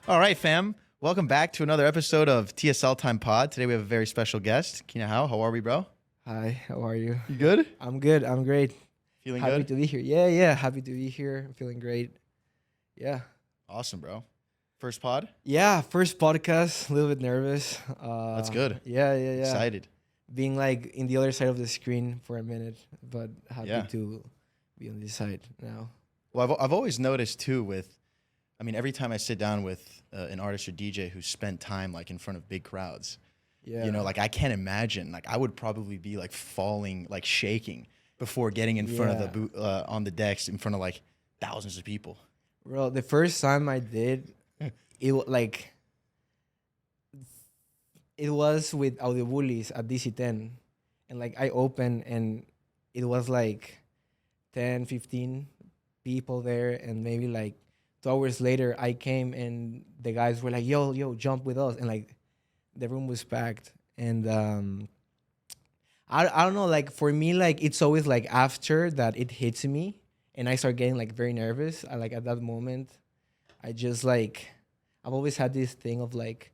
All right, fam. Welcome back to another episode of TSL Time Pod. Today we have a very special guest, KinAhau. How are we, bro? Hi, how are you? You good? I'm good. I'm great. Feeling Happy good? to be here. Yeah. Happy to be here. I'm feeling great. Yeah. Awesome, bro. First pod? Yeah. First podcast. A little bit nervous. That's good. Yeah. Excited. Being like in the other side of the screen for a minute, but happy Yeah. to be on this side now. Well, I've always noticed too every time I sit down with an artist or DJ who spent time like in front of big crowds, Yeah. like I can't imagine, like I would probably be like falling, like shaking before getting in front of the on the decks in front of like thousands of people. Bro, the first time I did, it was with Audiobullies at DC10. And like I opened and it was like 10, 15 people there. And maybe like 2 hours later, I came and the guys were like, yo, jump with us. And like the room was packed. And I don't know, like for me, like it's always like after that it hits me and I start getting like very nervous. I like at that moment, I just like, I've always had this thing of like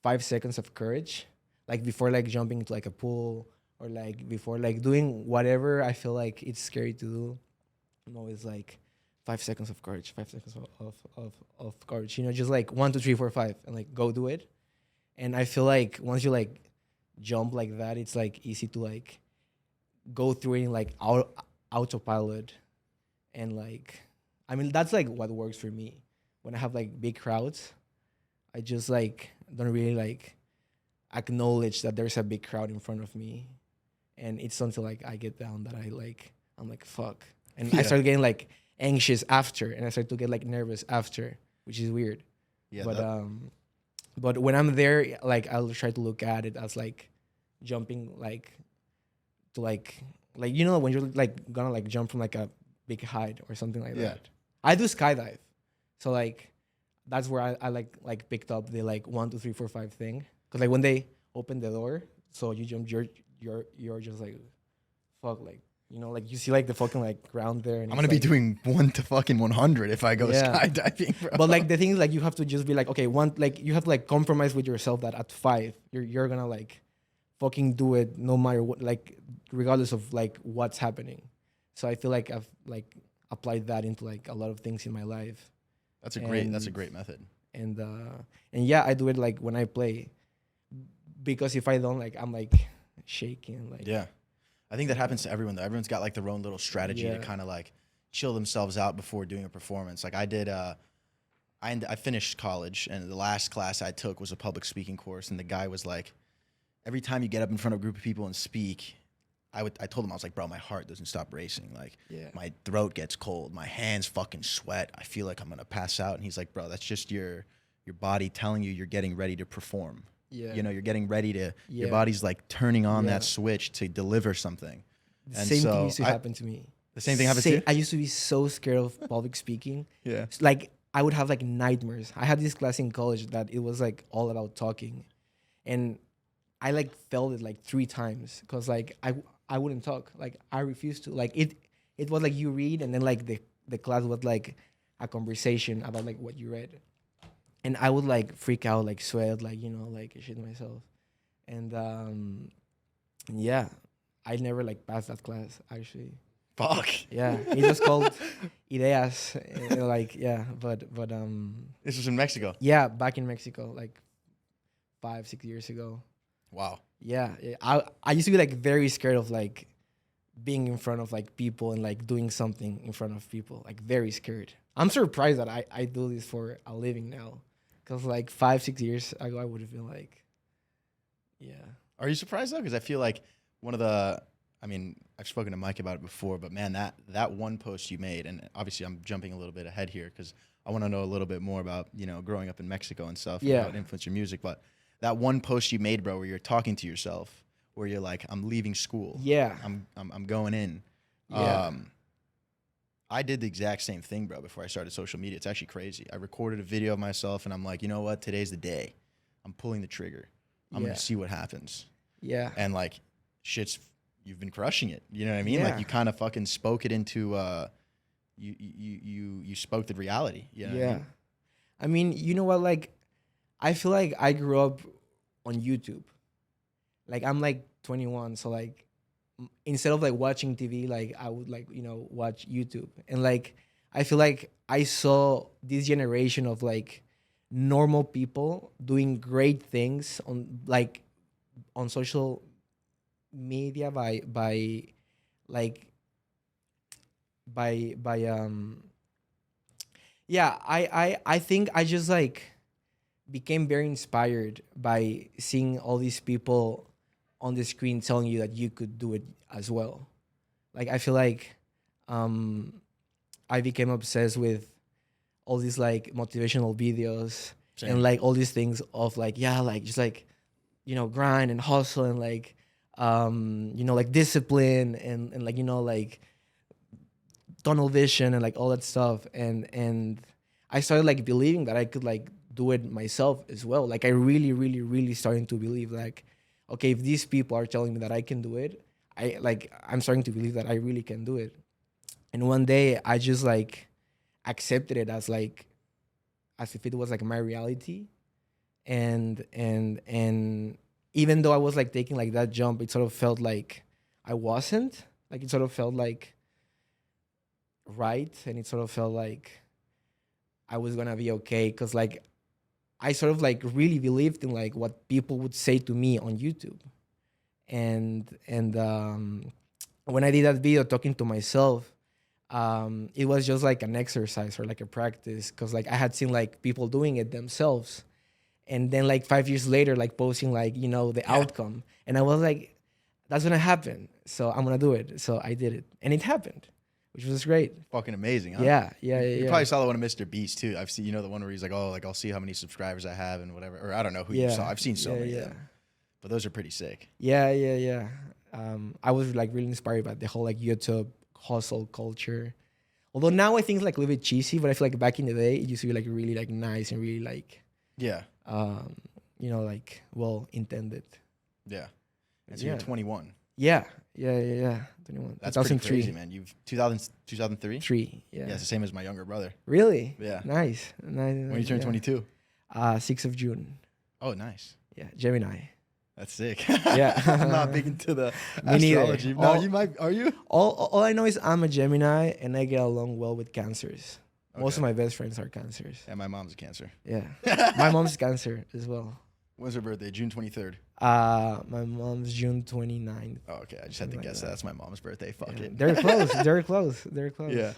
5 seconds of courage, like before like jumping into like a pool or like before like doing whatever I feel like it's scary to do. I'm always like 5 seconds of courage, 5 seconds of courage, just like 1, 2, 3, 4, 5 and like go do it. And I feel like once you like jump like that, it's like easy to like go through it in like autopilot. And like, I mean, that's like what works for me. When I have like big crowds, I just like don't really like acknowledge that there's a big crowd in front of me. And it's until like I get down that I'm like, fuck. And I start getting like anxious after, and I start to get like nervous after, which is weird. Yeah. But when I'm there, like I'll try to look at it as like jumping like to like when you're like gonna like jump from like a big height or something like that. I do skydive, so like that's where I like picked up the like 1, 2, 3, 4, 5 thing. Cause like when they open the door, so you jump, you're just like fuck, like like you see like the fucking like ground there. And I'm gonna be doing 1 to fucking 100 if I go skydiving, bro. But like the thing is like you have to just be like, okay, you have to like compromise with yourself that at 5 you're gonna like fucking do it no matter what, like regardless of like what's happening. So I feel like I've like applied that into like a lot of things in my life. That's a great method. And yeah, I do it like when I play, because if I don't, like I'm like shaking, like I think that happens to everyone though. Everyone's got like their own little strategy to kind of like chill themselves out before doing a performance. Like I did, I finished college and the last class I took was a public speaking course, and the guy was like, every time you get up in front of a group of people and speak, I told him, I was like, bro, my heart doesn't stop racing. Like my throat gets cold, my hands fucking sweat. I feel like I'm gonna pass out. And he's like, bro, that's just your body telling you you're getting ready to perform. Yeah. You're getting ready to, your body's like turning on that switch to deliver something. And same thing used to happen to me. The same thing happened to you? I used to be so scared of public speaking. Yeah. Like I would have like nightmares. I had this class in college that it was like all about talking. And I like failed it like 3 times because like I wouldn't talk. Like I refused to. Like it was like you read and then like the class was like a conversation about like what you read. And I would like freak out, like sweat, like, like shit myself. And yeah, I never like passed that class actually. Fuck. Yeah, it was called Ideas. Like, yeah, but This was in Mexico. Yeah, back in Mexico, like 5, 6 years ago. Wow. Yeah. I used to be like very scared of like being in front of like people and like doing something in front of people, like very scared. I'm surprised that I do this for a living now, because like 5, 6 years ago I would have been like, yeah. Are you surprised though? Because I feel like I've spoken to Mike about it before, but man, that one post you made, and obviously I'm jumping a little bit ahead here because I want to know a little bit more about growing up in Mexico and stuff, and how it influenced your music. But that one post you made, bro, where you're talking to yourself, where you're like, I'm leaving school. Yeah. I'm going in. Yeah. I did the exact same thing, bro, before I started social media. It's actually crazy. I recorded a video of myself and I'm like, you know what? Today's the day. I'm pulling the trigger. I'm going to see what happens. Yeah. And like, you've been crushing it. You know what I mean? Yeah. Like you kind of fucking spoke it into, you spoke the reality. You know what I mean? I mean, you know what? Like, I feel like I grew up on YouTube. Like, I'm like 21, so like, instead of like watching TV, like I would like watch YouTube, and like I feel like I saw this generation of like normal people doing great things on social media like by yeah, I think I just like became very inspired by seeing all these people on the screen telling you that you could do it as well. Like I feel like um I became obsessed with all these like motivational videos and Same. like all these things of like, yeah, like just like grind and hustle and like like discipline and like like tunnel vision and like all that stuff. And I started like believing that I could like do it myself as well. Like I really, really, really starting to believe like, okay, if these people are telling me that I can do it, I'm starting to believe that I really can do it. And one day I just like accepted it as if it was like my reality. And even though I was like taking like that jump, it sort of felt like I wasn't. Like it sort of felt like right, and it sort of felt like I was gonna be okay, because like I sort of like really believed in like what people would say to me on YouTube. And when I did that video talking to myself, it was just like an exercise or like a practice, because like I had seen like people doing it themselves, and then like 5 years later like posting like the outcome, and I was like, that's gonna happen, so I'm gonna do it. So I did it, and it happened, which was great. Fucking amazing, huh? Yeah. You probably saw the one of Mr. Beast too. I've seen, the one where he's like, oh, like I'll see how many subscribers I have and whatever. Or I don't know who you saw. I've seen so many of them, but those are pretty sick. Yeah. I was like really inspired by the whole like YouTube hustle culture. Although now I think it's like a little bit cheesy, but I feel like back in the day it used to be like really like nice and really like Yeah. like well intended. Yeah. And so you're 21. Yeah. 21. That's pretty crazy, man. You've 2003? 3, yeah. Yeah, it's the same as my younger brother. Really? Yeah. Nice. When you turn 22? 6th of June. Oh, nice. Yeah, Gemini. That's sick. Yeah. I'm not big into the Me neither. astrology. No, you might. Are you? All I know is I'm a Gemini, and I get along well with Cancers. Okay. Most of my best friends are Cancers. Yeah, my mom's a Cancer. Yeah. My mom's Cancer as well. When's her birthday? June 23rd. My mom's June 29th. Oh, okay. I just had to guess that. That's my mom's birthday. Fuck it. They're close. They're close. Yeah.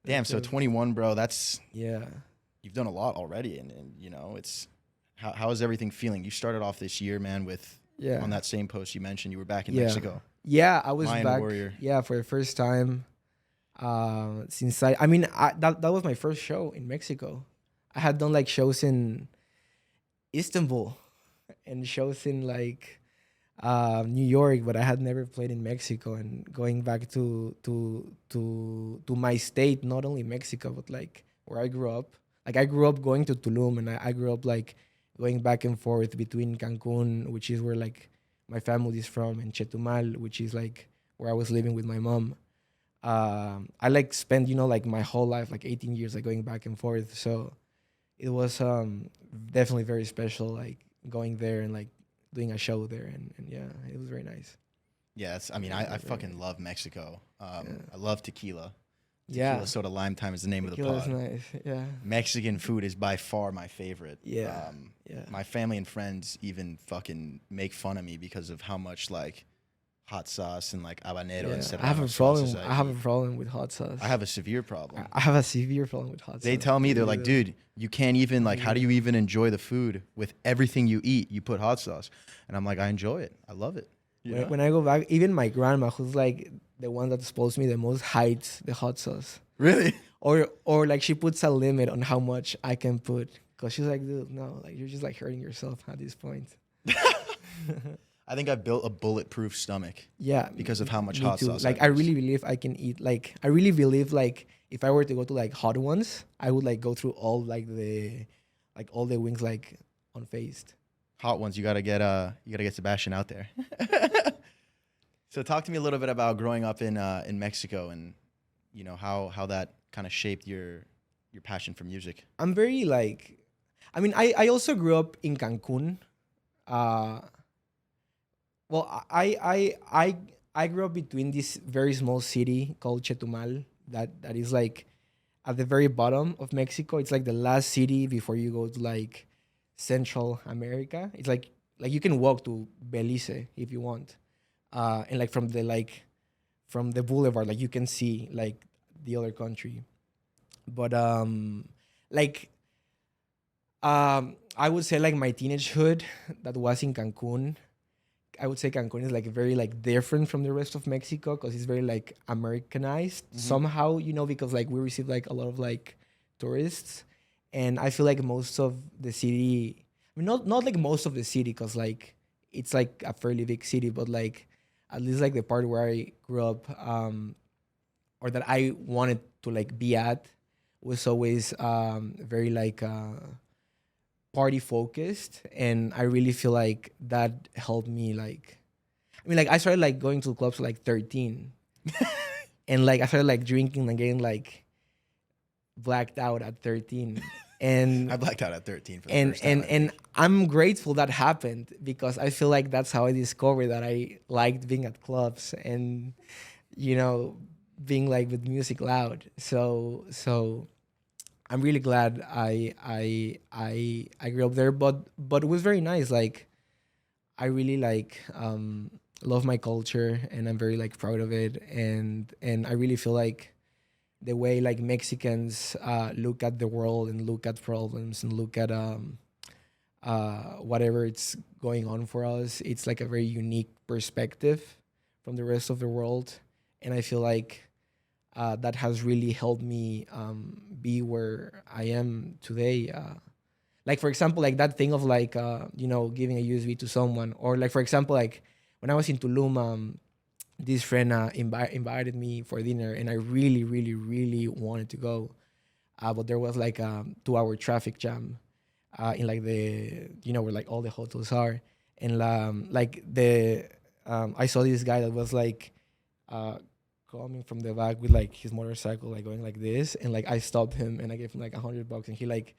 Damn. So 21, bro. That's yeah. You've done a lot already, and it's how is everything feeling? You started off this year, man, with on that same post you mentioned you were back in Mexico. Yeah, I was Mayan back. Warrior. Yeah, for the first time. Since that was my first show in Mexico. I had done like shows in Istanbul and shows in like New York, but I had never played in Mexico. And going back to my state, not only Mexico, but like where I grew up. Like I grew up going to Tulum, and I grew up like going back and forth between Cancun, which is where like my family is from, and Chetumal, which is like where I was living with my mom. I like spent like my whole life, like 18 years, like going back and forth. So it was definitely very special, like going there and like doing a show there, and yeah, it was very nice. Yeah, I fucking love Mexico. I love tequila. Tequila soda lime time is the name of the Tequila's pod. Nice. Yeah. Mexican food is by far my favorite. Yeah. My family and friends even fucking make fun of me because of how much like hot sauce and like habanero and stuff. I have a problem with hot sauce. I have a severe problem. I have a severe problem with hot sauce. They tell me, they're like, dude, you can't even like, how do you even enjoy the food with everything you eat? You put hot sauce. And I'm like, I enjoy it. I love it. When I go back, even my grandma, who's like the one that exposed me the most, hides the hot sauce. Really? Or like she puts a limit on how much I can put, because she's like, dude, no, like you're just like hurting yourself at this point. I think I built a bulletproof stomach. Yeah. Because of how much hot sauce. Like I really believe I can eat. Like I really believe like if I were to go to like hot ones, I would like go through all like all the wings like unfazed. Hot ones, you gotta get Sebastian out there. So talk to me a little bit about growing up in Mexico, and how that kind of shaped your your passion for music? I'm very like, I mean, I also grew up in Cancun. Uh, well, I grew up between this very small city called Chetumal that is like at the very bottom of Mexico. It's like the last city before you go to like Central America. It's like you can walk to Belize if you want, and like from the boulevard, like you can see like the other country. But like I would say like my teenagehood that was in Cancun. I would say Cancun is like very like different from the rest of Mexico because it's very like Americanized somehow, because like we receive like a lot of like tourists, and I feel like most of the city, I mean not like most of the city because like it's like a fairly big city, but like at least like the part where I grew up, or that I wanted to like be at was always very like party focused, and I really feel like that helped me. Like, I mean, like I started like going to clubs at, like 13, and like I started like drinking and getting like blacked out at 13. And I blacked out at 13 for the and first time. and I'm grateful that happened because I feel like that's how I discovered that I liked being at clubs and you know being like with music loud. So I'm really glad I grew up there, but it was very nice. Like I really like love my culture, and I'm very like proud of it, and I really feel like the way like Mexicans look at the world and look at problems and look at whatever it's going on for us, it's like a very unique perspective from the rest of the world, and I feel like that has really helped me be where I am today. Like for example, like that thing of like giving a USB to someone, or like for example, like when I was in Tulum, this friend invited me for dinner, and I really, really, really wanted to go, but there was like a 2 hour traffic jam in like the where like all the hotels are, and like the I saw this guy that was like coming from the back with like his motorcycle like going like this, and like I stopped him and I gave him like $100, and he like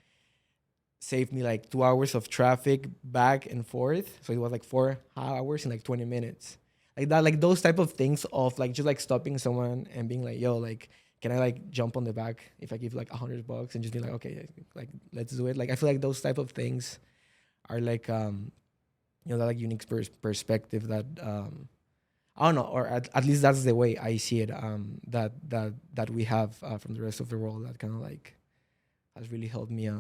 saved me like 2 hours of traffic back and forth. So it was like 4 hours in like 20 minutes. Like that, like those type of things of like just like stopping someone and being like, yo, like, can I like jump on the back if I give like $100 and just be like, okay, like let's do it. Like I feel like those type of things are like that like unique perspective that I don't know, or at least that's the way I see it. That we have from the rest of the world that kind of like has really helped me. I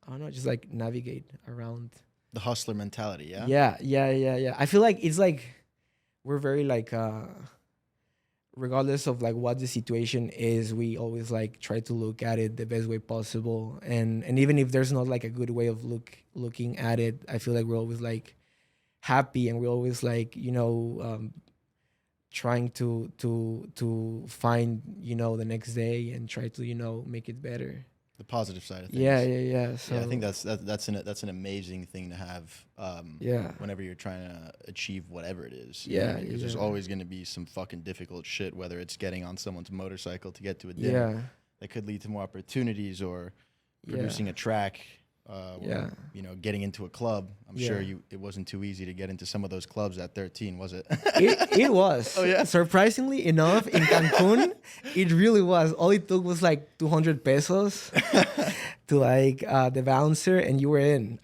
don't know, just like navigate around The hustler mentality, yeah? Yeah. I feel like it's like we're very like regardless of like what the situation is, we always like try to look at it the best way possible, and even if there's not like a good way of looking at it, I feel like we're always like happy, and we're always like trying to find the next day and try to make it better. The positive side of things. Yeah. So yeah, I think that's an amazing thing to have. Whenever you're trying to achieve whatever it is. Because there's always going to be some fucking difficult shit, whether it's getting on someone's motorcycle to get to a dinner. Yeah. That could lead to more opportunities, or producing a track. Or, getting into a club. I'm sure it wasn't too easy to get into some of those clubs at 13, was it? It was. Oh yeah. Surprisingly enough, in Cancun, it really was. All it took was like 200 pesos to like the bouncer, and you were in.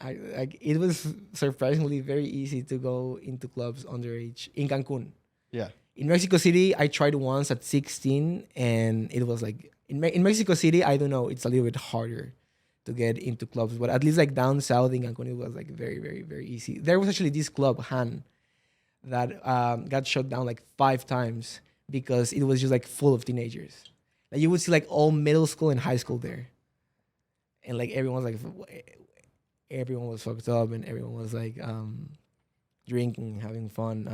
It was surprisingly very easy to go into clubs underage in Cancun. Yeah. In Mexico City, I tried once at 16, and it was like in Mexico City, I don't know, it's a little bit harder to get into clubs, but at least like down south in Cancun, it was like very, very, very easy. There was actually this club, Han, that got shut down like 5 times because it was just like full of teenagers. Like you would see like all middle school and high school there, and like everyone was fucked up, and everyone was like drinking, having fun.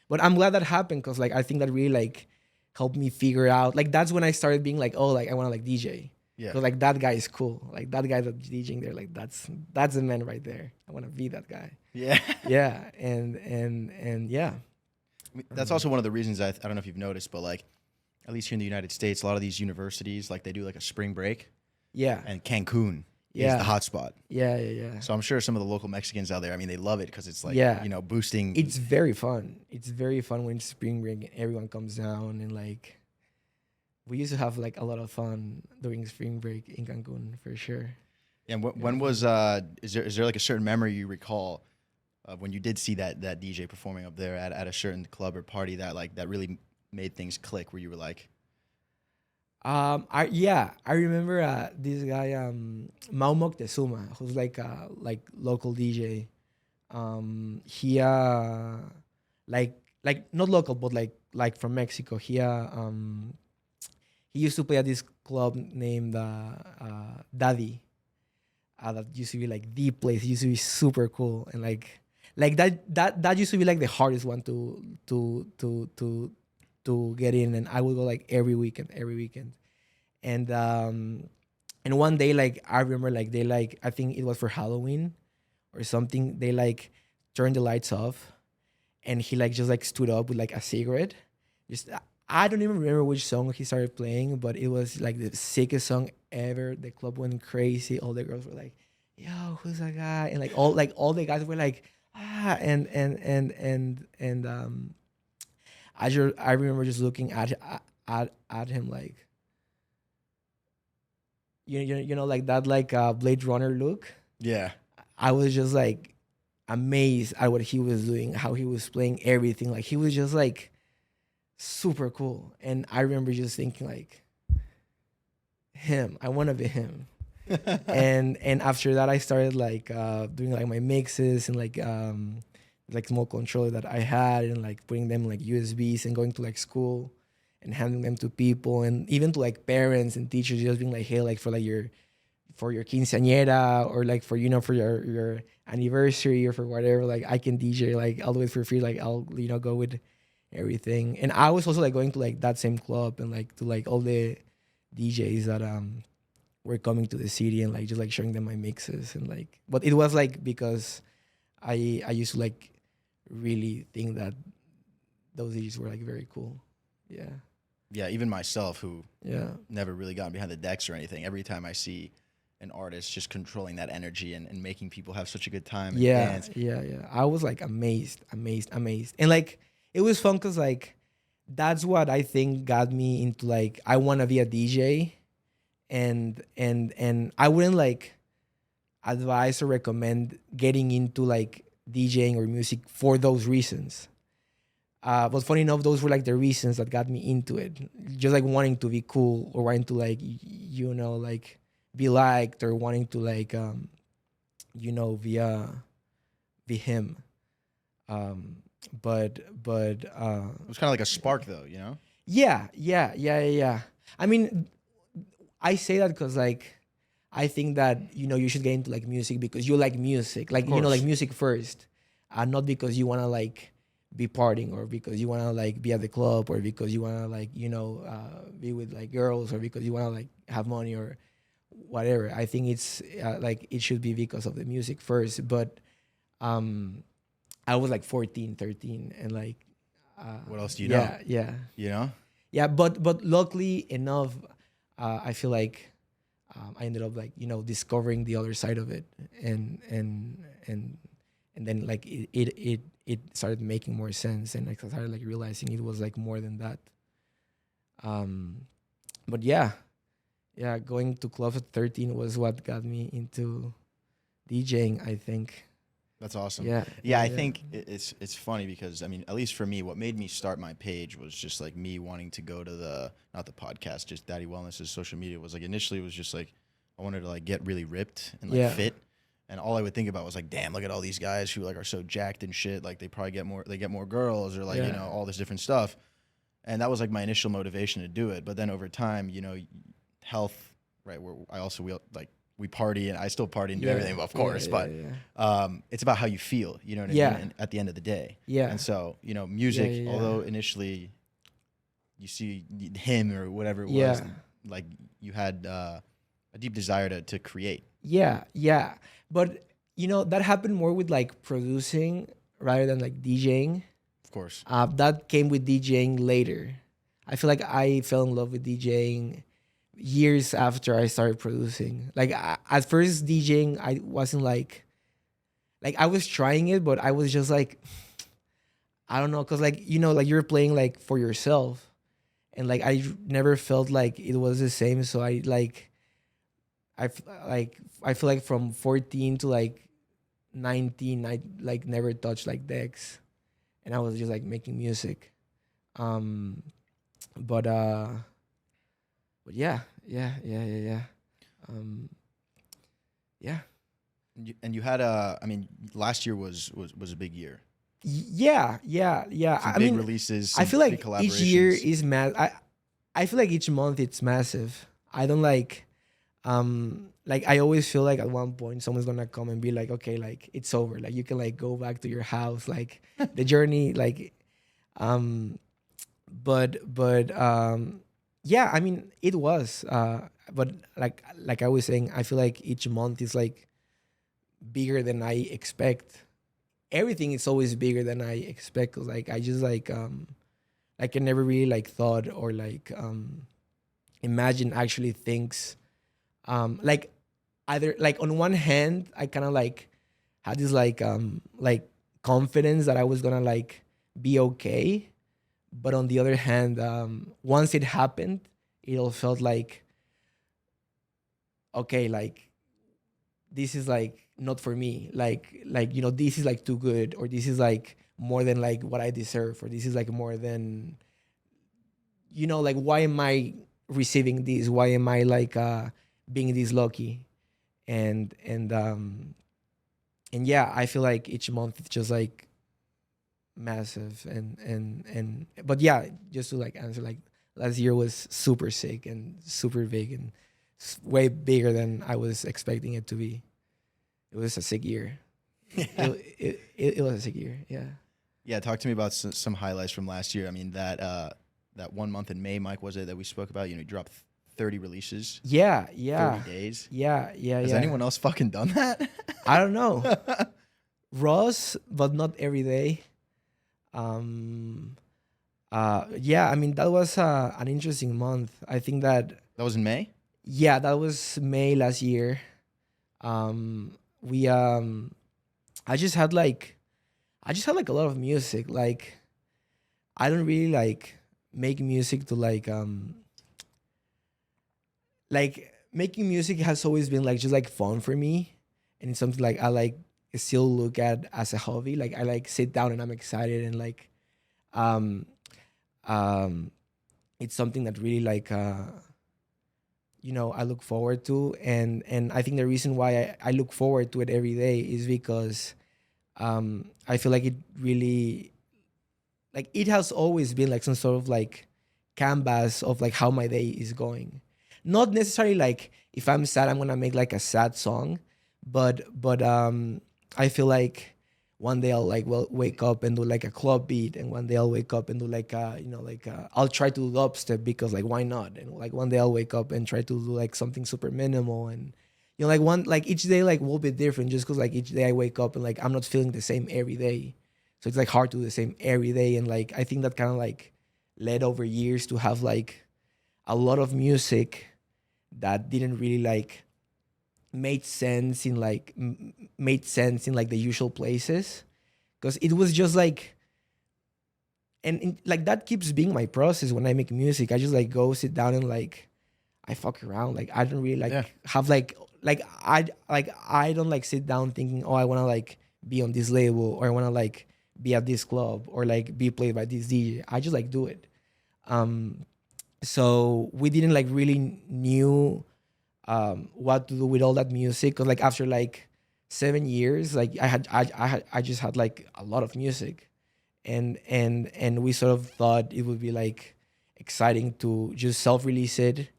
But I'm glad that happened because like I think that really like helped me figure out. Like that's when I started being like, oh, like I want to like DJ. Yeah. Because like that guy is cool. Like that guy that's DJing there, like that's the man right there. I want to be that guy. Yeah. Yeah. And yeah. I mean, that's also one of the reasons I don't know if you've noticed, but like at least here in the United States, a lot of these universities, like they do like a spring break. Yeah. and Cancun is Yeah. the hotspot. Yeah. So I'm sure some of the local Mexicans out there, I mean, they love it because it's like, Yeah. you know, boosting. It's very fun. It's very fun when it's spring break and everyone comes down, and like we used to have like a lot of fun during spring break in Cancun for sure. And when was is there like a certain memory you recall of when you did see that DJ performing up there at a certain club or party that really made things click, where you were like, I remember this guy Mau Moctezuma, who's like local DJ. He like not local but like from Mexico. He used to play at this club named Daddy. That used to be like the place. It used to be super cool, and like that used to be like the hardest one to get in, and I would go like every weekend, and one day like I remember like they like I think it was for Halloween or something. They like turned the lights off, and he like just like stood up with like a cigarette. Just I don't even remember which song he started playing, but it was like the sickest song ever. The club went crazy. All the girls were like, "Yo, who's that guy?" And all the guys were like, "Ah!" And I remember just looking at him like you know like that like Blade Runner look. yeah, I was just like amazed at what he was doing, how he was playing everything. Like he was just like super cool. And I remember just thinking like him, I want to be him. and after that I started like doing like my mixes and like small controller that I had, and like putting them like USBs and going to like school and handing them to people, and even to like parents and teachers, just being like, hey, like for your quinceañera, or like for for your anniversary, or for whatever, like I can DJ like all the way for free, like I'll go with everything. And I was also like going to like that same club and like to like all the DJs that were coming to the city, and like just like showing them my mixes, and like, but it was like because I used to like really think that those DJs were like very cool. yeah. Even myself, who Yeah. never really gotten behind the decks or anything, every time I see an artist just controlling that energy and making people have such a good time and dance. Yeah. I was like amazed. And like it was fun because like that's what I think got me into like I want to be a DJ, and I wouldn't like advise or recommend getting into like DJing or music for those reasons. But funny enough, those were like the reasons that got me into it. Just like wanting to be cool, or wanting to like like be liked, or wanting to like be him. But It was kind of like a spark, though, you know? yeah. I mean, I say that because like I think that you should get into like music because you like music, like like music first, not because you want to like be partying, or because you want to like be at the club, or because you want to like be with like girls, or because you want to like have money or whatever. I think it's like it should be because of the music first. But I was like 14, 13, and like What else do you know? Yeah. You know? Yeah, but luckily enough, I feel like I ended up like discovering the other side of it, and then like it started making more sense, and like I started like realizing it was like more than that. But yeah, going to clubs at 13 was what got me into DJing, I think. That's awesome. Yeah. I think it's funny because, I mean, at least for me, what made me start my page was just like me wanting to go to not the podcast, just Daddy Wellness's social media. Was like initially it was just like I wanted to like get really ripped and like fit, and all I would think about was like, damn, look at all these guys who like are so jacked and shit. Like they probably get more girls, or like all this different stuff. And that was like my initial motivation to do it. But then over time, health, right? We party, and I still party and do everything, of course. But it's about how you feel, you know what I mean? And at the end of the day. Yeah. And so, music, although initially you see him or whatever it was, like you had a deep desire to create. Yeah. But, that happened more with like producing rather than like DJing. Of course. That came with DJing later. I feel like I fell in love with DJing years after I started producing. Like at first DJing, I wasn't like I was trying it, but I was just like, I don't know, cause like like you're playing like for yourself, and like I never felt like it was the same. So I feel like from 14 to like 19, I like never touched like decks, and I was just like making music. Um, but uh, but yeah. Um, yeah. And you had I mean, last year was a big year. Yeah. Some I big mean, releases, I some feel big like each year collaborations. is I feel like each month it's massive. I don't like I always feel like at one point someone's gonna come and be like, okay, like it's over. Like you can like go back to your house. Like the journey, like um but yeah, I mean it was. But like I was saying, I feel like each month is like bigger than I expect. Everything is always bigger than I expect. 'Cause like I just like I never really like thought or like imagine actually things like either like on one hand I kind of like had this like confidence that I was gonna like be okay, but on the other hand once it happened it all felt like okay, like this is like not for me, like this is like too good, or this is like more than like what I deserve, or this is like more than like why am I receiving this, why am I like being this lucky, and yeah, I feel like each month it's just like massive, and but yeah, just to like answer, like last year was super sick and super big and way bigger than I was expecting it to be. It was a sick year. It was a sick year. Yeah. Yeah, talk to me about some highlights from last year. I mean, that 1 month in May, Mike, was it that we spoke about? You dropped 30 releases, Yeah. 30 Yeah. days. Yeah. Yeah. Has Yeah. anyone else fucking done that? I don't know. Ross, but not every day. Um. Yeah. I mean, that was an interesting month. I think that That was in May? yeah, that was May last year. We I just had like a lot of music. Like I don't really like make music to like making music has always been like just like fun for me, and it's something like I like still look at as a hobby. Like I like sit down and I'm excited, and like um um it's something that really like I look forward to, and I think the reason why I look forward to it every day is because I feel like it really, like it has always been like some sort of like canvas of like how my day is going. Not necessarily like if I'm sad I'm gonna make like a sad song, but I feel like one day I'll like wake up and do like a club beat, and one day I'll wake up and do like I'll try to do dubstep because like why not, and like one day I'll wake up and try to do like something super minimal, and like one like each day like will be different just because like each day I wake up and like I'm not feeling the same every day. So it's like hard to do the same every day. And like I think that kind of like led over years to have like a lot of music that didn't really like made sense in like the usual places, because it was just like, like that keeps being my process when I make music. I just like go sit down and like I fuck around. Like I don't really like Yeah. have I don't like sit down thinking, oh, I want to like be on this label, or I want to like be at this club, or like be played by this DJ. I just like do it. Um, so we didn't like really knew what to do with all that music, because like after like 7 years, like I just had like a lot of music, and we sort of thought it would be like exciting to just self-release it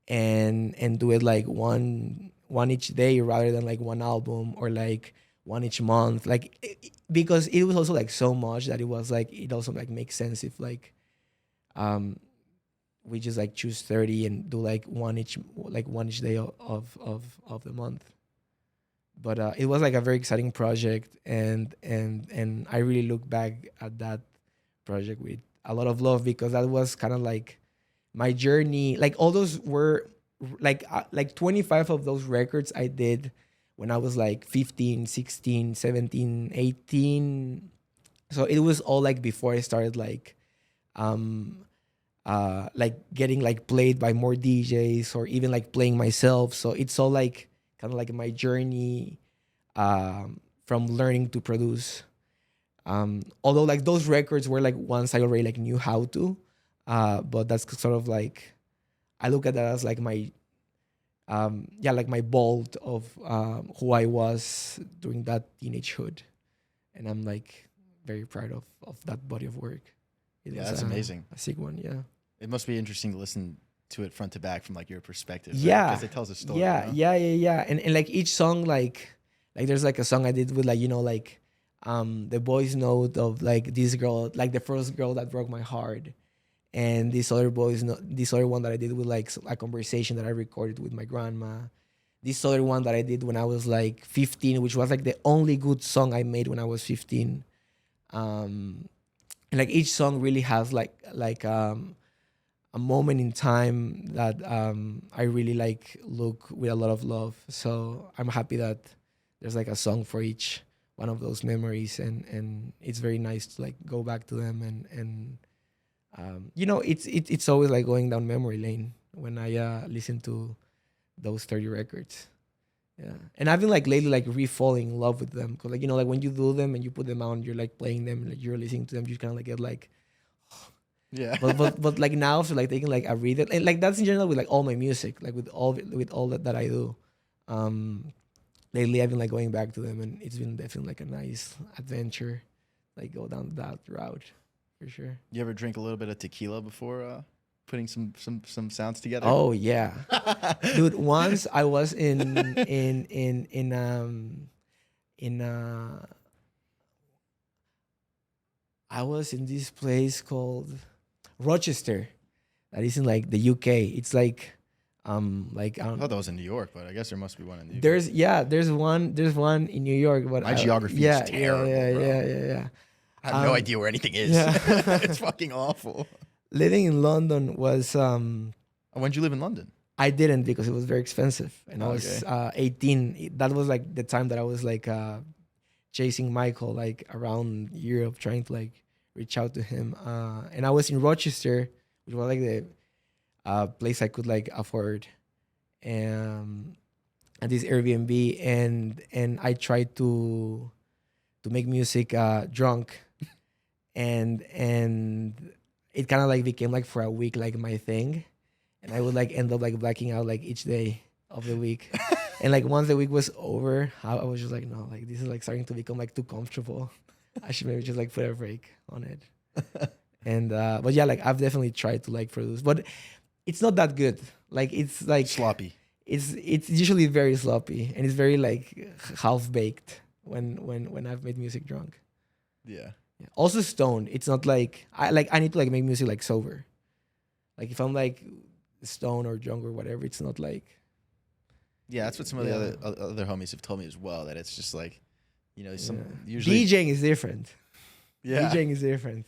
and do it like one each day rather than like one album, or like one each month, like because it was also like so much that it was like it also like makes sense if um we just like choose 30 and do like one each day of the month. But it was like a very exciting project, and I really look back at that project with a lot of love, because that was kind of like my journey. Like all those were like 25 of those records I did when I was like 15, 16, 17, 18. So it was all like before I started um like getting like played by more DJs or even like playing myself. So it's all like kind of like my journey from learning to produce. Although like those records were like ones I already like knew how to, but that's sort of like I look at that as like my like my bolt of who I was during that teenagehood, and I'm like very proud of that body of work. It Yeah, was that's amazing. a sick one, yeah. It must be interesting to listen to it front to back from like your perspective. Yeah, Because it tells a story. yeah, You know? yeah. And like each song, like there's like a song I did with like like the voice note of like this girl, like the first girl that broke my heart, and this other voice note, this other one that I did with like a conversation that I recorded with my grandma. This other one that I did when I was like 15, which was like the only good song I made when I was 15. And like each song really has a moment in time that I really like look with a lot of love. So I'm happy that there's like a song for each one of those memories, and it's very nice to like go back to them and it's always like going down memory lane when I listen to those 30 records. Yeah, and I've been like lately like re-falling in love with them because like like when you do them and you put them out, you're like playing them, like you're listening to them, you kind of like get like Yeah. but like now, so like taking like a read it, and like that's in general with like all my music, like with all that I do. Um, lately I've been like going back to them, and it's been definitely like a nice adventure, like go down that route for sure. You ever drink a little bit of tequila before putting some sounds together? Oh yeah, dude. Once I was in I was in this place called Rochester, that is in like the UK. It's like I thought that was in New York, but I guess there must be one in the UK. there's one in New York, but My geography is terrible, bro. yeah. I have no idea where anything is. Yeah. It's fucking awful. Living in London was When did you live in London? I didn't because it was very expensive, and I was Okay. 18. That was like the time that I was like chasing Michael like around Europe, trying to like reach out to him. And I was in Rochester, which was like the place I could like afford, at this Airbnb, and I tried to make music drunk, and it kind of like became like for a week like my thing, and I would like end up like blacking out like each day of the week. And like once the week was over, I was just like, no, like this is like starting to become like too comfortable. I should maybe just like put a break on it. And but yeah, like I've definitely tried to like produce, but it's not that good. Like it's like Sloppy. it's usually very sloppy, and it's very like half baked when I've made music drunk. Yeah. Yeah. Also stoned. It's not like I need to like make music like sober. Like if I'm like stoned or drunk or whatever, it's not like. Yeah, that's what some of Yeah. the other homies have told me as well. That it's just like, some Yeah. usually. DJing is different. Yeah. DJing is different.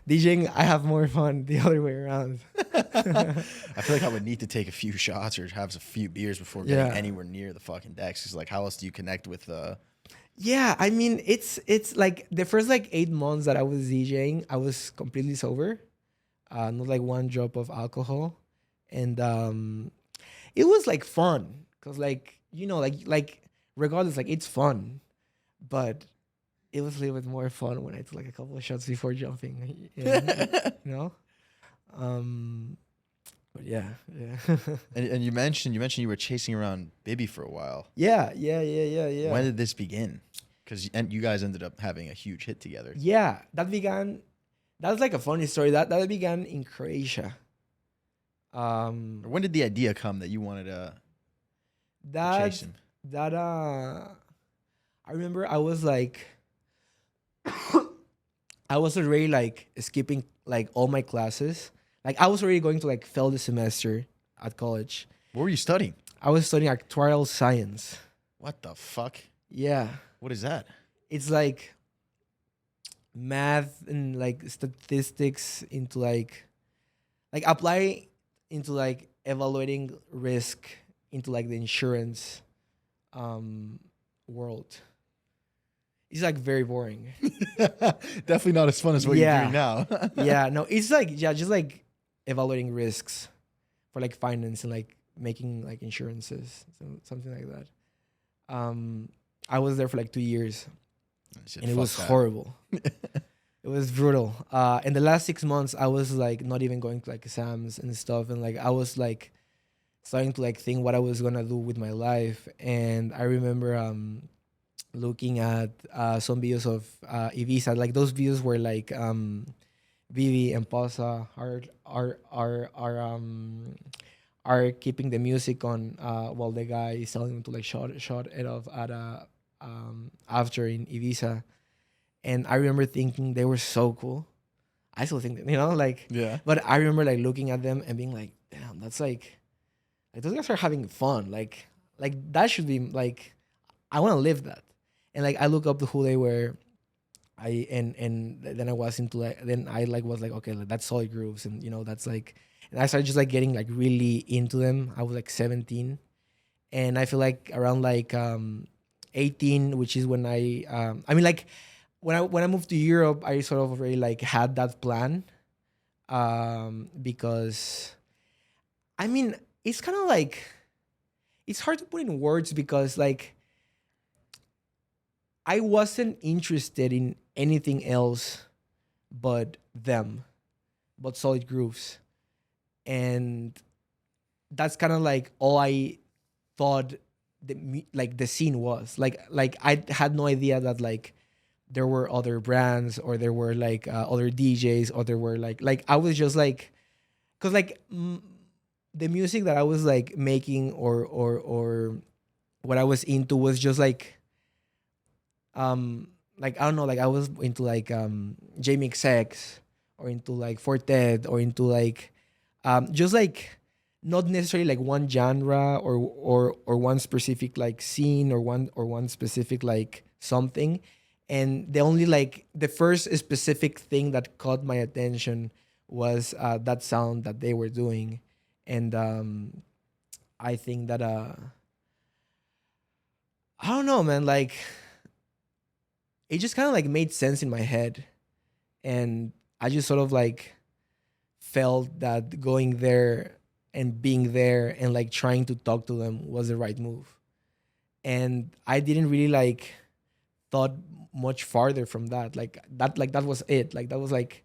DJing, I have more fun the other way around. I feel like I would need to take a few shots or have a few beers before getting Yeah. anywhere near the fucking decks. Because like, how else do you connect with? Yeah, I mean, it's like the first like 8 months that I was DJing, I was completely sober, not like one drop of alcohol, and it was like fun because like like regardless, like it's fun, but it was a little bit more fun when I took like a couple of shots before jumping in, you know. But yeah. And you mentioned you were chasing around Bibi for a while. Yeah. When did this begin? Because you guys ended up having a huge hit together. Yeah, that was like a funny story. That began in Croatia. When did the idea come that you wanted to chase him? I remember I was like I was already like skipping like all my classes. Like I was already going to like fail the semester at college. What were you studying? I was studying actuarial science. What the fuck? Yeah. What is that? It's like math and like statistics into like apply into like evaluating risk into like the insurance world. It's like very boring. Definitely not as fun as what you're doing now. Yeah, no, it's like just like evaluating risks for like finance and like making like insurances, something like that. I was there for like 2 years, Shit, and it fuck was that. horrible. It was brutal. In the last 6 months, I was like not even going to like exams and stuff, and like I was like starting to like think what I was gonna do with my life. And I remember looking at some videos of Ibiza, like those videos where like Bibi and Pausa are keeping the music on while the guy is telling them to like shot it off at after in Ibiza. And I remember thinking they were so cool. I still think that, like, Yeah. but I remember like looking at them and being like, damn, that's like those guys are having fun. Like that should be like, I want to live that. And like I look up to who they were. And then I was into like, then I like was like, okay, like, that's solid grooves, and that's like, and I started just like getting like really into them. I was like 17, and I feel like around like 18, which is when I mean like when I moved to Europe, I sort of already like had that plan, because I mean it's kind of like, it's hard to put in words because like I wasn't interested in anything else but them, but solid grooves. And that's kind of like all I thought like the scene was. Like I had no idea that like there were other brands, or there were like other DJs, or there were like I was just like, cuz like the music that I was like making, or what I was into was just like I don't know, like I was into like Jamie XX, or into like Fortet, or into like just like not necessarily like one genre, or one specific like scene, or one specific like something. And the only like the first specific thing that caught my attention was that sound that they were doing. And I think that I don't know, man, like it just kind of like made sense in my head. And I just sort of like felt that going there and being there and like trying to talk to them was the right move. And I didn't really like thought much farther from that. Like that was it. Like that was like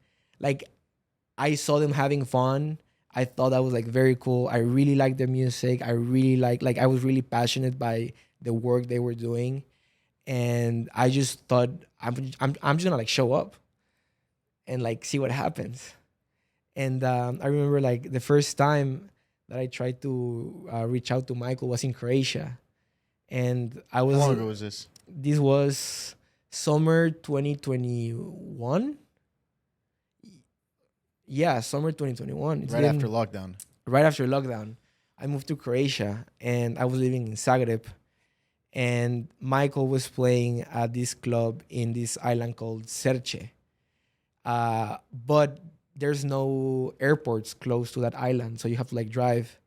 I saw them having fun. I thought that was like very cool. I really liked their music. I really like I was really passionate by the work they were doing. And I just thought I'm just gonna like show up and like see what happens. And I remember like the first time that I tried to reach out to Michael was in Croatia, and I How was. long ago was this? This was summer 2021. Yeah, summer 2021. It's Right been after lockdown. right after lockdown. I moved to Croatia, and I was living in Zagreb. And Michael was playing at this club in this island called Serche. But there's no airports close to that island, so you have to like drive.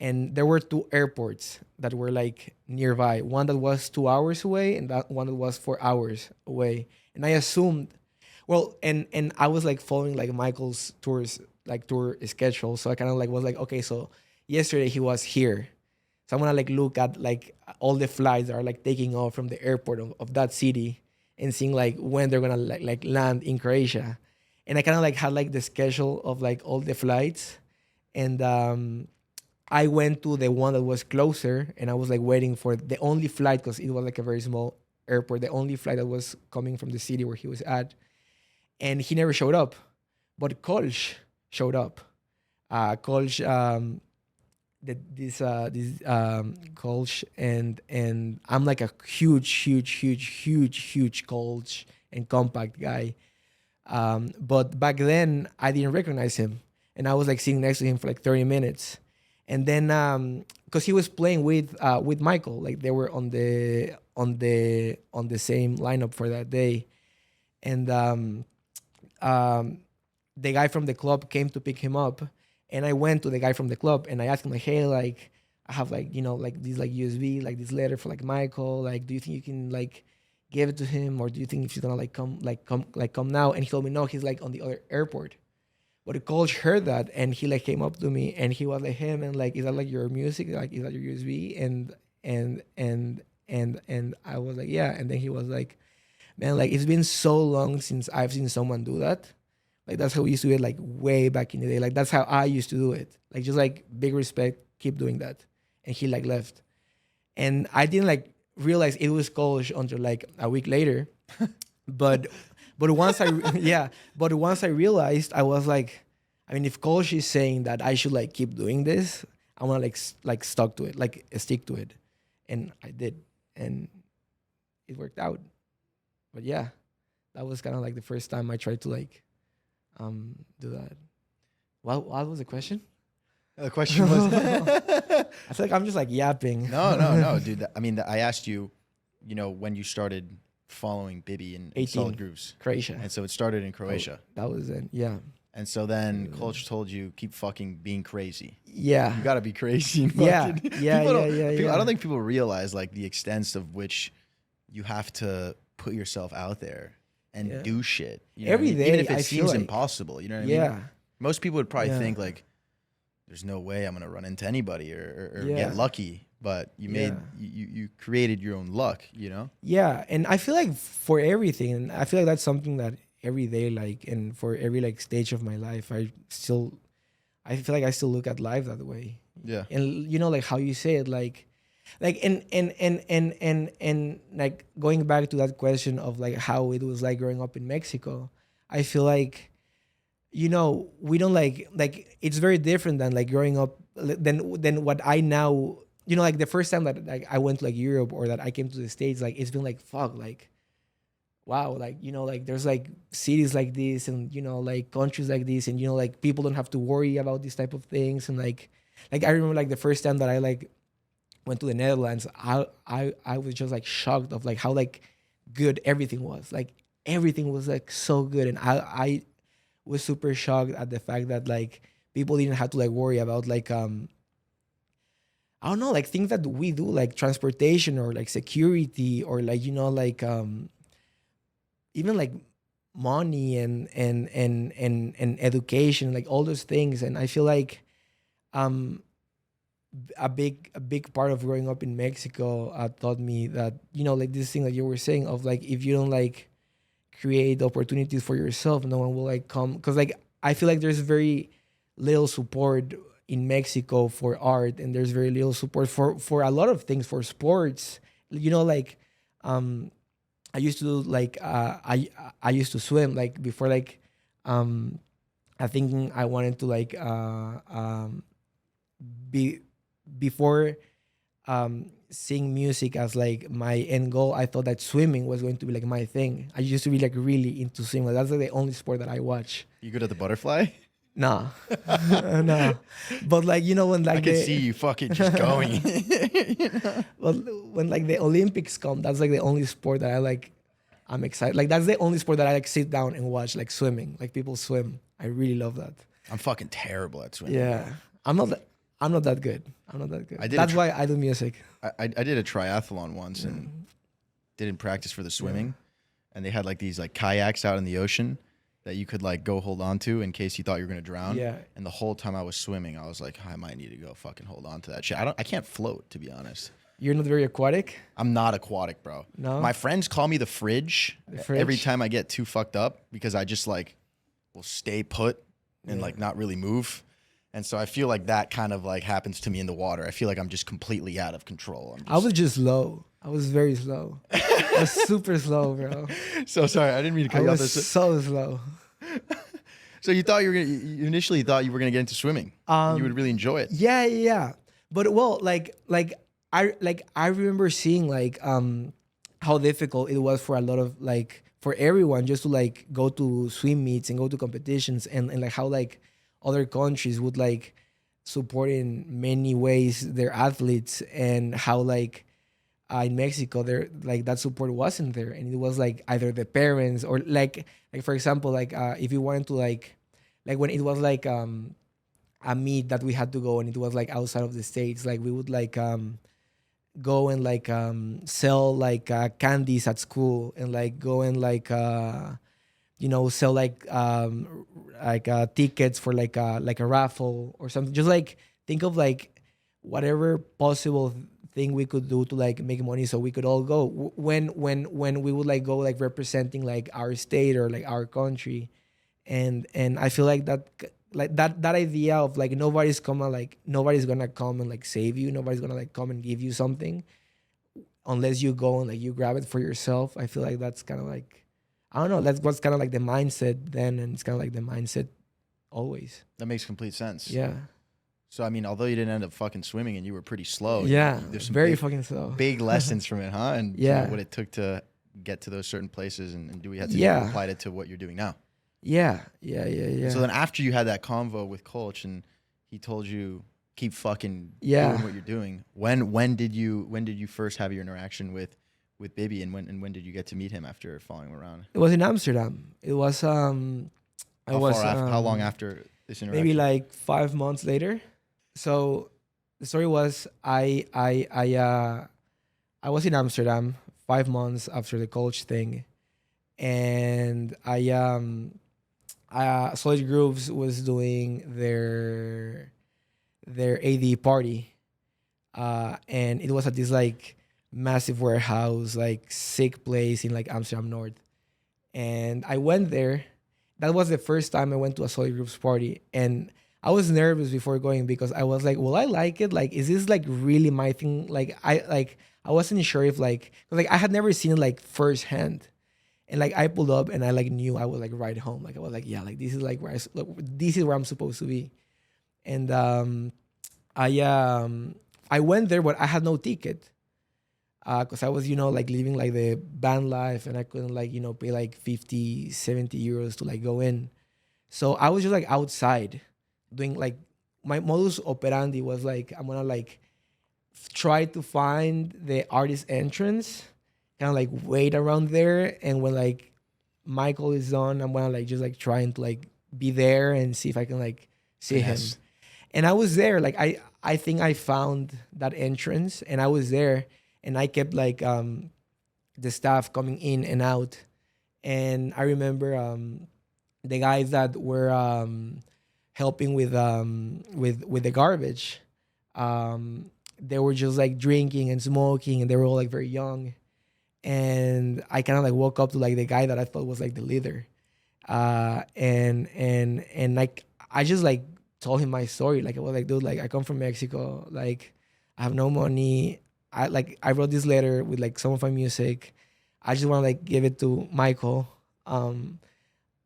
And there were two airports that were like nearby. One that was 2 hours away, and that one that was 4 hours away. And I assumed, well, and I was like following like Michael's tour schedule, so I kind of like was like, okay, so yesterday he was here, so I'm gonna like look at like all the flights that are like taking off from the airport of that city, and seeing like when they're gonna like land in Croatia. And I kind of like had like the schedule of like all the flights. And I went to the one that was closer, and I was like waiting for the only flight, because it was like a very small airport, the only flight that was coming from the city where he was at. And he never showed up, but Kolsch showed up. Kolsch, this Kolsch, and I'm like a huge Kolsch and compact guy. But back then I didn't recognize him, and I was like sitting next to him for like 30 minutes. And then because he was playing with Michael, like they were on the same lineup for that day. And the guy from the club came to pick him up, And I went to the guy from the club and I asked him like, hey, like I have like, you know, like this like USB, like this letter for like Michael. Like, do you think you can like give it to him, or do you think if she's gonna come now? And he told me no, he's like on the other airport. But the coach heard that and he like came up to me and he was like, hey man, like is that like your music? Like is that your USB? And I was like, yeah. And then he was like, man, like it's been so long since I've seen someone do that. Like that's how we used to do it like way back in the day. Like that's how I used to do it. Like just like big respect, keep doing that. And he like left. And I didn't like realize it was coach until like a week later. but once but once I realized, I was like, I mean, if coach is saying that I should like keep doing this, I want to like stuck to it, like stick to it. And I did. And it worked out. But yeah, that was kind of like the first time I tried to like do that. What was the question? The question was I feel like I'm just like yapping. No, dude. I mean, I asked you, you know, when you started following Bibi in 18, Solid Grooves. Croatia. And so it started in Croatia. Oh, that was it, yeah. And so then coach told you, keep fucking being crazy. Yeah. You gotta be crazy. Yeah. Yeah, I don't think people realize like the extent of which you have to put yourself out there and do shit. You know Every day, even if it I seems feel like, impossible. You know what I mean? Yeah. Most people would probably think like, there's no way I'm gonna run into anybody or get lucky. But you made you created your own luck, you know? Yeah. And I feel like for everything, and I feel like that's something that every day, like, and for every like stage of my life, I feel like I still look at life that way. Yeah. And you know, like how you say it, like and like going back to that question of like how it was like growing up in Mexico, I feel like, you know, we don't like it's very different than like growing up than what I now, you know, like the first time that like I went to like Europe or that I came to the States, like it's been like fuck, like wow, like, you know, like there's like cities like this and, you know, like countries like this, and, you know, like people don't have to worry about these type of things. And like I remember like the first time that I like went to the Netherlands, I was just like shocked of like how like good everything was. Like everything was like so good. And I was super shocked at the fact that like people didn't have to like worry about like I don't know, like things that we do, like transportation or like security or like, you know, like even like money and education, like all those things. And I feel like a big part of growing up in Mexico taught me that, you know, like this thing that you were saying of like, if you don't like create opportunities for yourself, no one will like come. Because like I feel like there's very little support in Mexico for art, and there's very little support for a lot of things, for sports, you know, like I used to do like I used to swim like before, like I think I wanted to like be before seeing music as like my end goal. I thought that swimming was going to be like my thing. I used to be like really into swimming. Like, that's like the only sport that I watch. You good at the butterfly? Nah. No. But like, you know, when like I can see you fucking just going. You know? Well, when like the Olympics come, that's like the only sport that I'm excited. Like that's the only sport that I like sit down and watch, like swimming. Like people swim. I really love that. I'm fucking terrible at swimming. Yeah. Bro. I'm not that good. That's why I do music. I did a triathlon once and didn't practice for the swimming. And they had like these like kayaks out in the ocean that you could like go hold on to in case you thought you were gonna drown. Yeah. And the whole time I was swimming, I was like, I might need to go fucking hold on to that shit. I can't float, to be honest. You're not very aquatic? I'm not aquatic, bro. No. My friends call me the fridge every time I get too fucked up, because I just like will stay put and like not really move. And so I feel like that kind of like happens to me in the water. I feel like I'm just completely out of control. I was just slow. I was very slow. I was super slow, bro. So sorry, I didn't mean to cut you off. I was so slow. So you thought you initially thought you were gonna get into swimming. You would really enjoy it. Yeah. But well, I remember seeing like how difficult it was for a lot of like for everyone just to like go to swim meets and go to competitions, and like how like other countries would like support in many ways their athletes, and how like in Mexico there like that support wasn't there, and it was like either the parents or like for example like if you wanted to like when it was like a meet that we had to go, and it was like outside of the States. Like we would like go and like sell like candies at school, and like go and like sell like tickets for like a raffle or something. Just like think of like whatever possible thing we could do to like make money so we could all go. When we would like go like representing like our state or like our country. And I feel like that idea of like nobody's gonna come and like save you, nobody's gonna like come and give you something unless you go and like you grab it for yourself. I feel like that's kind of like, I don't know, that's what's kind of like the mindset then, and it's kind of like the mindset always. That makes complete sense. Yeah. So I mean, although you didn't end up fucking swimming and you were pretty slow, Yeah, there's some very big, fucking slow. big lessons from it, huh? And Yeah. what it took to get to those certain places, and do we have to Yeah. apply it to what you're doing now? Yeah. So then after you had that convo with Coach and he told you keep fucking Yeah. doing what you're doing, when did you first have your interaction with Bibi, and when did you get to meet him after following him around? It was in Amsterdam. It was How long after this interaction? maybe like 5 months later. So the story was I was in Amsterdam 5 months after the college thing, and Solid Grooves was doing their AD party, and it was at this like massive warehouse, like sick place in like Amsterdam North, and I went there. That was the first time I went to a Solid Grooves party, and I was nervous before going because I was like, "Will I like it? Like, is this like really my thing?" I wasn't sure if like, 'cause, like I had never seen it like firsthand. And like I pulled up and I like knew I was like right home. Like I was like, yeah, like this is like this is where I'm supposed to be. And I went there, but I had no ticket because I was like living like the band life, and I couldn't like pay like 50, 70 euros to like go in. So I was just like outside doing like my modus operandi was like I'm gonna like try to find the artist entrance, kind of like wait around there, and when like Michael is on, I'm gonna like just like trying to like be there and see if I can like see him. And I was there, like I think I found that entrance, and I was there, and I kept like the staff coming in and out, and I remember the guys that were helping with the garbage, they were just like drinking and smoking, and they were all like very young. And I kind of like woke up to like the guy that I thought was like the leader, and like I just like told him my story. Like I was like, dude, like I come from Mexico, like I have no money. I wrote this letter with like some of my music. I just want to like give it to Michael.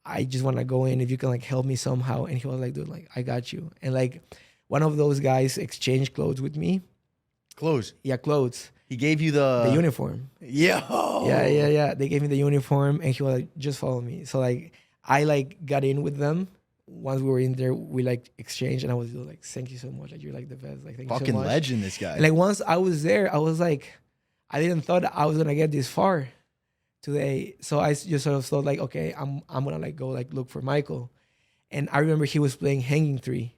I just want to go in if you can like help me somehow. And he was like, dude, like I got you. And like one of those guys exchanged clothes with me. Clothes? Yeah, clothes. He gave you the uniform. Yo. Yeah. They gave me the uniform, and he was like, just follow me. So like I like got in with them. Once we were in there, we like exchanged, and I was like, thank you so much. Like you're like the best. Like thank you so much. Fucking legend, this guy. And, like once I was there, I was like, I didn't thought I was gonna get this far today. So I just sort of thought like, okay, I'm gonna like go like look for Michael. And I remember he was playing Hanging Tree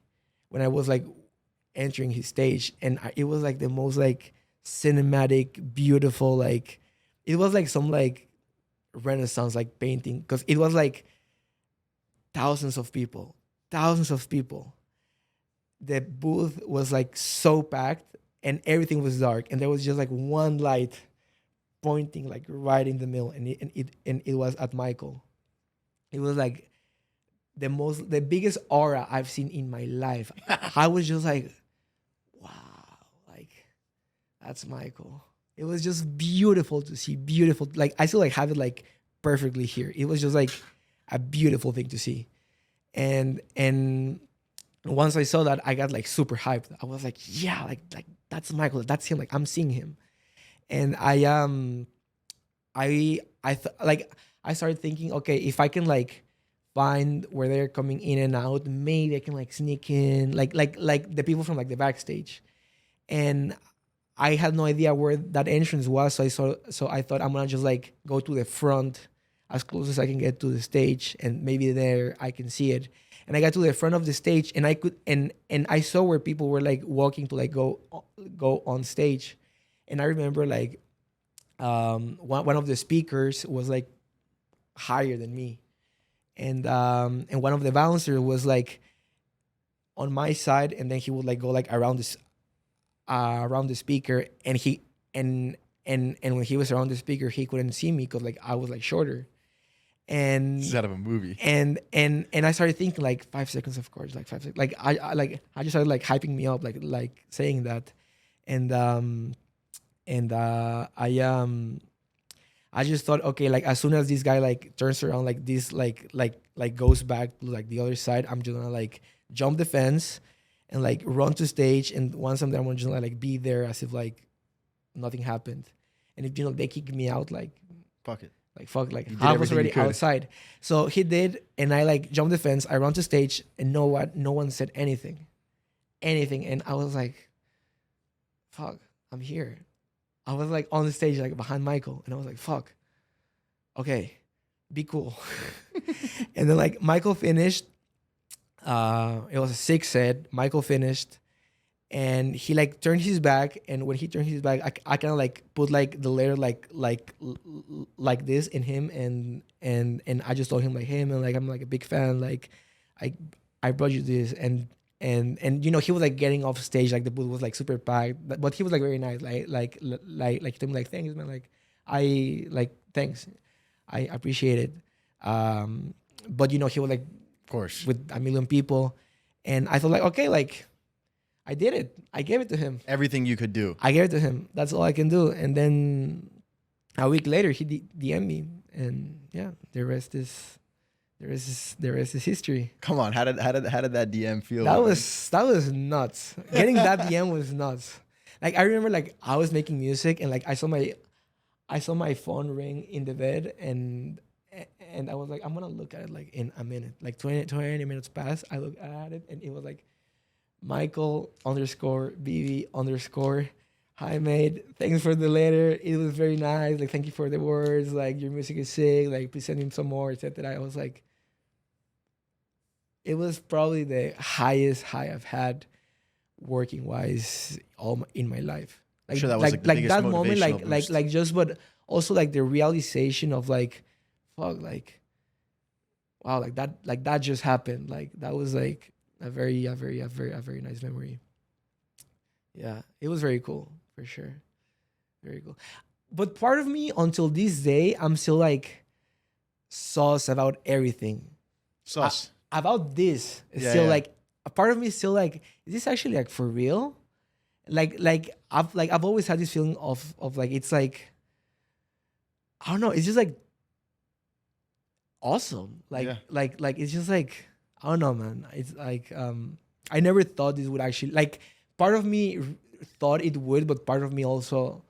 when I was like entering his stage, and it was like the most like cinematic, beautiful, like it was like some like Renaissance like painting, because it was like thousands of people. The booth was like so packed, and everything was dark, and there was just like one light pointing like right in the middle, and it was at Michael. It was like the biggest aura I've seen in my life. I was just like, wow, like that's Michael. It was just beautiful to see, beautiful. Like I still like have it like perfectly here. It was just like a beautiful thing to see. And once I saw that, I got like super hyped. I was like, yeah, like that's Michael, that's him. Like I'm seeing him. And I started thinking, okay, if I can like find where they're coming in and out, maybe I can like sneak in, like the people from like the backstage. And I had no idea where that entrance was, so I thought I'm gonna just like go to the front as close as I can get to the stage, and maybe there I can see it. And I got to the front of the stage, and I could and I saw where people were like walking to like go on stage, and I remember like one of the speakers was like higher than me, and one of the bouncers was like on my side, and then he would like go like around this around the speaker, and he and when he was around the speaker, he couldn't see me because like I was like shorter. And This is out of a movie. and I started thinking like 5 seconds of course, like 5 seconds, like I just started like hyping me up, like saying that, and I just thought, okay, like as soon as this guy like turns around, like this like goes back to like the other side, I'm just gonna like jump the fence and like run to stage, and once I'm there, I'm just gonna like be there as if like nothing happened, and if they kick me out, like Fuck it. like fuck, like You did I was everything you already could. outside. So he did, and I like jumped the fence. I ran to stage, and no one said anything, and I was like, fuck, I'm here. I was like on the stage, like behind Michael, and I was like, fuck, okay, be cool. And then like Michael finished. It was a 6 set. Michael finished, and he like turned his back, and when he turned his back, I kind of like put like the layer like this in him, and I just told him like, hey man, like I'm like a big fan, like I brought you this, and you know, he was like getting off stage, like the booth was like super packed, but he was like very nice, like he told me like, thanks man, like I like thanks, I appreciate it. But you know, he was like Of course. with a million people, and I thought like, okay, like I did it. I gave it to him. Everything you could do. I gave it to him. That's all I can do. And then a week later, he DM'd me, and yeah, the rest is history. Come on, how did that DM feel? That man? was nuts. Getting that DM was nuts. Like I remember, like I was making music, and like I saw my phone ring in the bed, and I was like, I'm gonna look at it like in a minute. Like 20 minutes passed. I looked at it, and it was like Michael _BB_. Hi mate, thanks for the letter. It was very nice. Like thank you for the words. Like your music is sick. Like please send him some more. Etc. I was like, it was probably the highest high I've had working wise in my life. Like Sure, that was like the biggest that moment, motivational boost. like just, but also like the realization of like, fuck, like wow, like that just happened. Like that was like a very nice memory. Yeah, it was very cool for sure, very cool. But part of me, until this day, I'm still like sauce about everything. Sauce. About this. It's Yeah, still yeah. like a part of me is still like, is this actually like for real? Like I've always had this feeling of like, it's like, I don't know, it's just like awesome. Like Yeah. like it's just like, I don't know, man. It's like I never thought this would actually, like, part of me thought it would, but part of me also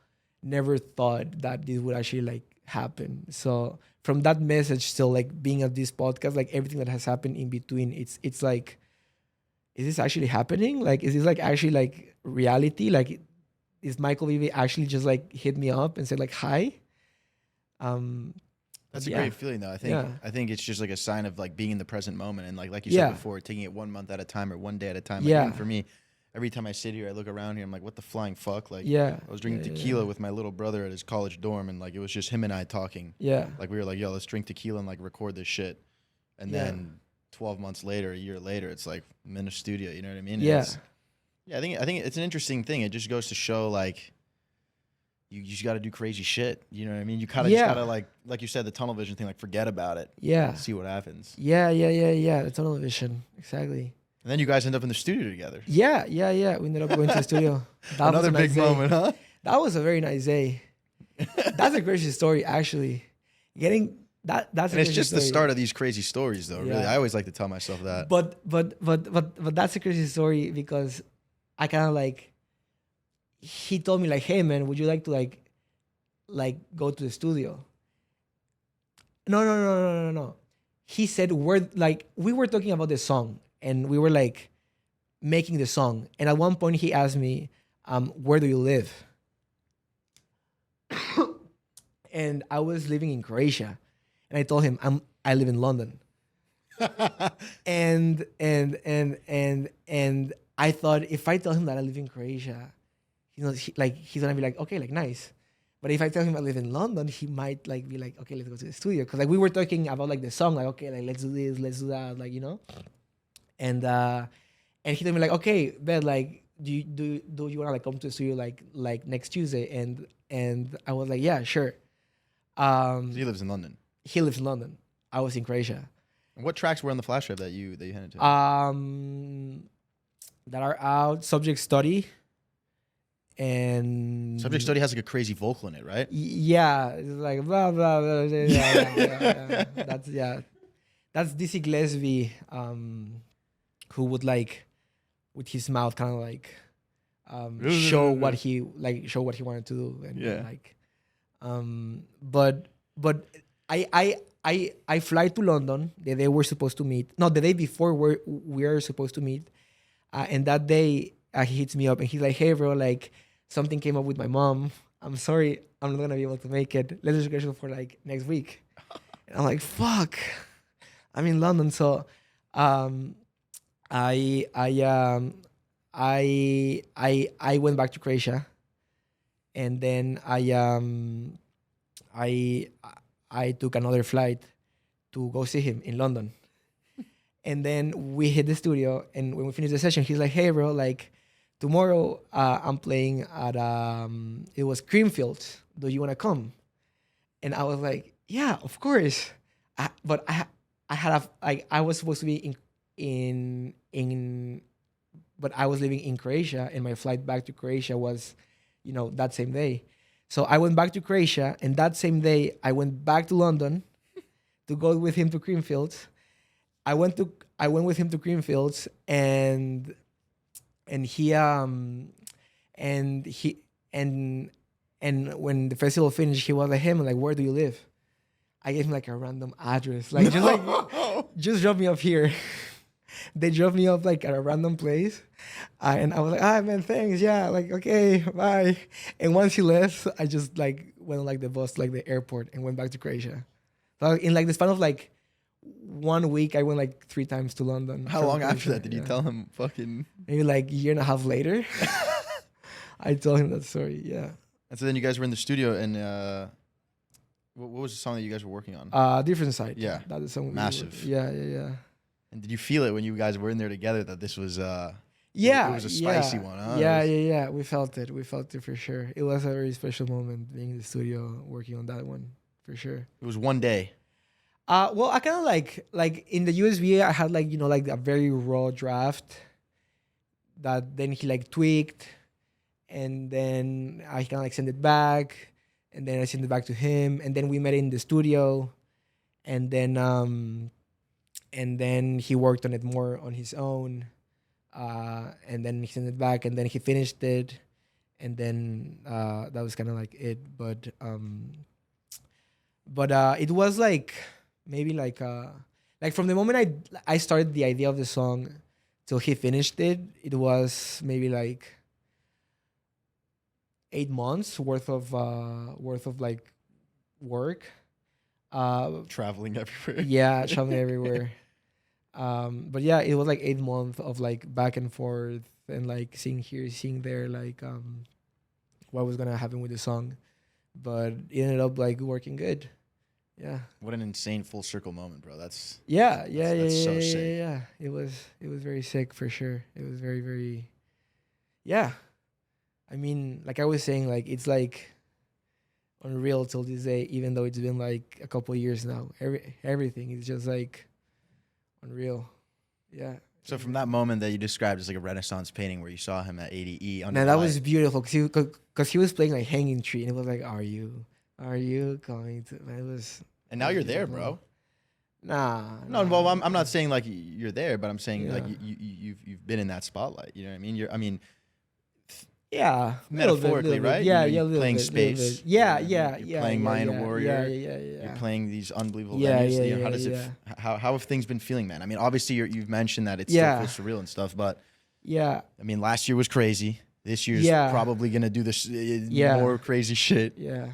never thought that this would actually like happen. So from that message till like being at this podcast, like everything that has happened in between, it's like, is this actually happening? Like, is this like actually like reality? Like, is Michael Bibi actually just like hit me up and said like hi? That's a yeah. great feeling, though. Yeah. I think it's just like a sign of like being in the present moment, and like you Yeah. said before, taking it 1 month at a time or 1 day at a time. Yeah. Like, even for me, every time I sit here, I look around here, I'm like, what the flying fuck? Like, Yeah. I was drinking Yeah, tequila with my little brother at his college dorm, and like it was just him and I talking. Yeah. Like we were like, yo, let's drink tequila and like record this shit. And Yeah. then 12 months later, a year later, it's like I'm in a studio. You know what I mean? Yeah. I think it's an interesting thing. It just goes to show like you just got to do crazy shit. You know what I mean? You kind of Yeah. just got to like you said, the tunnel vision thing, like forget about it. Yeah. See what happens. Yeah. The tunnel vision. Exactly. And then you guys end up in the studio together. Yeah. We ended up going to the studio. That was Another a nice big day. moment, huh? That was a very nice day. That's a crazy story, actually. Getting that. That's And a it's crazy just the story. start of these crazy stories, though. Really, Yeah. I always like to tell myself that. But that's a crazy story because I kind of like, he told me like, hey man, would you like to like go to the studio? No. He said we were talking about the song, and we were like making the song, and at one point he asked me, where do you live? And I was living in Croatia, And I told him I live in London. and I thought if I tell him that I live in Croatia, he's gonna be like, okay, like nice. But if I tell him I live in London, he might like be like, okay, let's go to the studio, because like we were talking about like the song, like okay, like let's do this, let's do that, like and he told me like, okay, but like do you want to like come to the studio like next Tuesday? And I was like, yeah, sure. So he lives in London. He lives in London. I was in Croatia. And what tracks were on the flash drive that you handed to him? That are out, Subject Study. And Subject Study has like a crazy vocal in it, right? Yeah, it's like blah blah blah. Yeah. That's Dizzy Gillespie, who would like with his mouth kind of like show what he wanted to do, and but I fly to London the day we're supposed to meet. No, the day before we're supposed to meet, and that day he hits me up and he's like, "Hey, bro, like something came up with my mom. I'm sorry, I'm not gonna be able to make it. Let's schedule for like next week." And I'm like, "Fuck, I'm in London." So, I went back to Croatia, and then I took another flight to go see him in London. And then we hit the studio, and when we finished the session, he's like, "Hey, bro, like tomorrow I'm playing at it was Creamfields. Do you want to come?" And I was like, "Yeah, of course." But I was supposed to be but I was living in Croatia, and my flight back to Croatia was, that same day. So I went back to Croatia, and that same day I went back to London to go with him to Creamfields. I went with him to Creamfields, and when the festival finished, he was like, "Hey, man, like, where do you live?" I gave him like a random address, like just drop me off here. They drove me off like at a random place, and I was like, man, thanks, yeah, like okay, bye." And once he left, I just like went on like the bus, like the airport, and went back to Croatia. So in like the span of like 1 week, I went like 3 times to London. How long after that did you tell him? Fucking maybe like a year and a half later. I told him that story. Yeah. And so then you guys were in the studio, and what was the song that you guys were working on? Different Side. Yeah, that is song. Massive. Yeah. And did you feel it when you guys were in there together that this was yeah, it was a spicy one, huh? Yeah. We felt it for sure. It was a very special moment being in the studio working on that one for sure. It was one day. Well, I kind of like in the USB, I had like like a very raw draft that then he like tweaked, and then I kind of like sent it back, and then I sent it back to him, and then we met in the studio, and then he worked on it more on his own, and then he sent it back, and then he finished it, and then that was kind of like it. But it was like maybe like from the moment I started the idea of the song till he finished it, it was maybe like 8 months worth of like work. Traveling everywhere. Yeah, traveling everywhere. But yeah, it was like 8 months of like back and forth and like seeing here, seeing there, like what was gonna happen with the song. But it ended up like working good. Yeah. What an insane full circle moment, bro. That's so sick. Yeah. It was very sick for sure. It was very, very, yeah. I mean, like I was saying, like it's like unreal till this day, even though it's been like a couple of years now. Everything is just like unreal. Yeah. So from that moment that you described as like a Renaissance painting where you saw him at 80E. Man, that was beautiful because he was playing like Hanging Tree, and it was like, are you going to? Man, it was. And now you're there, bro. Nah. No, well, I'm not saying like you're there, but I'm saying like you've been in that spotlight. You know what I mean? Yeah, metaphorically, right? Yeah, playing Space. Yeah, you're playing Mayan Warrior. Yeah. You're playing these unbelievable venues. How does it? How have things been feeling, man? I mean, obviously you've mentioned that it still feels surreal and stuff, but I mean, last year was crazy. This year's probably gonna do this more crazy shit. Yeah,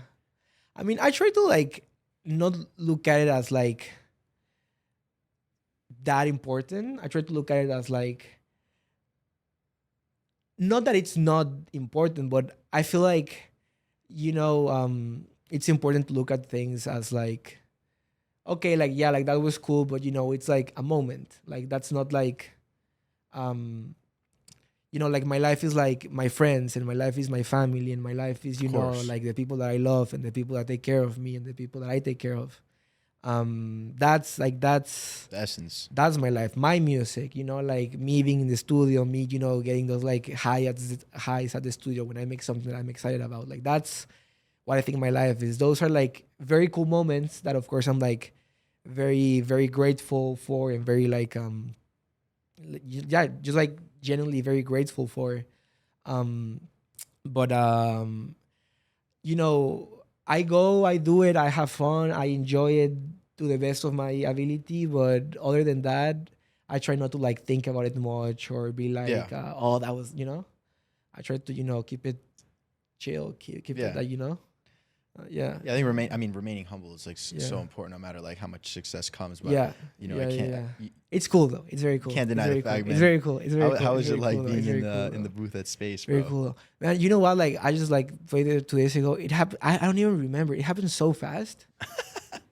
I mean, I try to like not look at it as like that important. I try to look at it as like, not that it's not important, but I feel like, it's important to look at things as like, okay, like, yeah, like that was cool, but it's like a moment. Like that's not like, um, like my life is like my friends, and my life is my family, and my life is, Of course. like the people that I love, and the people that take care of me, and the people that I take care of. That's like, The essence. that's my life, my music, like me being in the studio, me, getting those like highs at the studio when I make something that I'm excited about. Like that's what I think my life is. Those are like very cool moments that of course I'm like very, very grateful for, and very like, yeah, just like genuinely very grateful for. Um, but you know, I do it, I have fun, I enjoy it to the best of my ability. But other than that, I try not to like think about it much, or be Yeah. like, oh, that was, I try to, keep it chill, keep it Yeah. like, yeah, Yeah, I think remaining humble is like yeah, so important, no matter like how much success comes. But yeah, I yeah, yeah, can't yeah. It's cool though. It's very you cool. can't It's deny the very cool. fact, It's man. very cool. It's very cool. How It's is it very like cool though. It's being very in cool the though. booth at Space, Very bro? cool though. Man, you know what? Like I just like played it 2 days ago. It happened. I don't even remember. It happened so fast.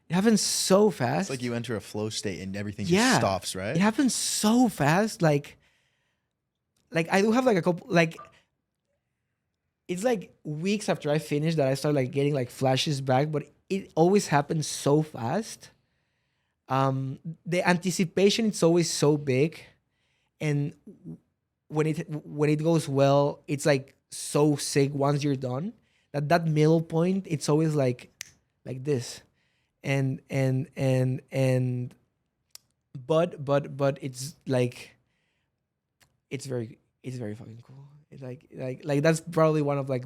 It happened so It's like fast. you enter a flow state and everything just Yeah. stops, It right? happened so fast. Like I do have like a couple like it's like weeks after I finished that I start like getting like flashes back, but it always happens so fast. The anticipation is always so big, and when it goes well, it's like so sick once you're done. That middle point, it's always like this. And but it's like it's very fucking cool. It's like that's probably one of like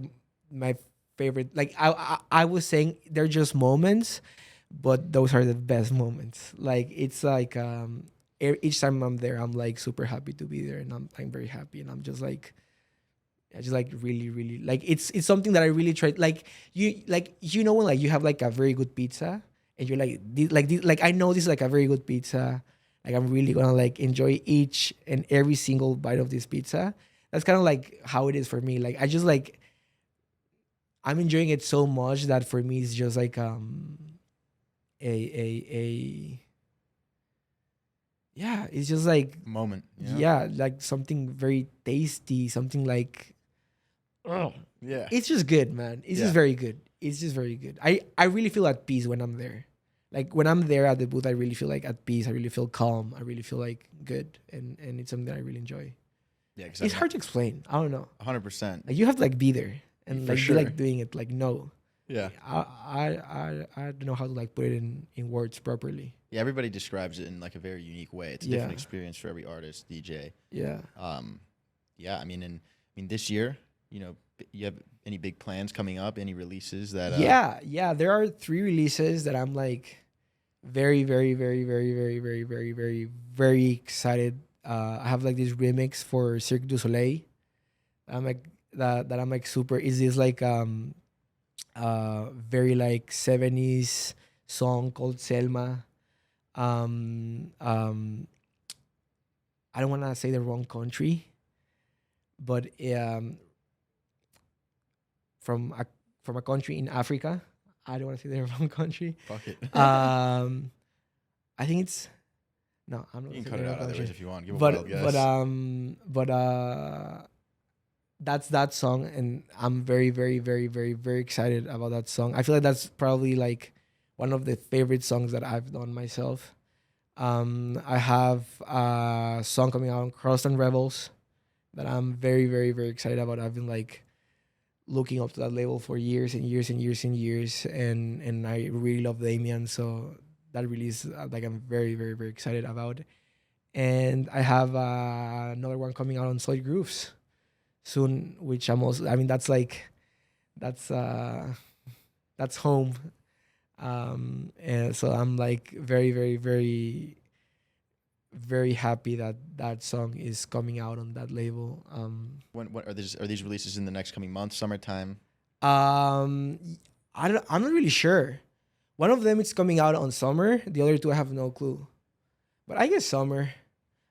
my favorite. Like I was saying, they're just moments, but those are the best moments. Like it's like each time I'm there, I'm like super happy to be there, and I'm very happy, and I'm just like, I just like really, really like it's something that I really try. Like when like you have like a very good pizza, and you're like like I know this is like a very good pizza. Like I'm really gonna like enjoy each and every single bite of this pizza. That's kind of like how it is for me. Like I just like I'm enjoying it so much that for me it's just like a yeah, it's just like, Moment, yeah, like something very tasty, something like, oh, Yeah. it's just good, man. It's just Yeah. very good. It's just very good. I really feel at peace when I'm there. Like when I'm there at the booth, I really feel like at peace. I really feel calm. I really feel like good, and it's something that I really enjoy. Yeah, because It's hard to explain. I don't know. 100%. Like you have to like be there and For like be sure. like doing it. Like no, Yeah. I don't know how to like put it in words properly. Yeah, everybody describes it in like a very unique way. It's a Yeah. different experience for every artist, DJ. Yeah. Yeah, this year, you have any big plans coming up? Any releases that? Yeah. There are 3 releases that I'm like very, very, very, very, very, very, very, very, very excited. I have like this remix for Cirque du Soleil. I'm like that I'm like super. Is this like very like 70s song called Selma. Um um I don't want to say the wrong country, but from a country in Africa. I don't want to say the wrong country. Fuck it. Um, I think it's no. I'm not You gonna can say cut the it wrong out otherwise country. if you want. Give a But wild guess. that's that song, and I'm very, very, very, very, very excited about that song. I feel like that's probably like one of the favorite songs that I've done myself. I have a song coming out on Crust and Rebels that I'm very, very, very excited about. I've been like looking up to that label for years and years and years and years, and I really love Damien, so that release like I'm very, very, very excited about. And I have another one coming out on Solid Grooves soon, which I'm also. I mean, that's like that's uh that's home. And so I'm like very, very, very, very happy that that song is coming out on that label. When are these releases in the next coming month, summertime? Um, I'm not really sure. One of them is coming out on summer. The other two I have no clue. But I guess summer.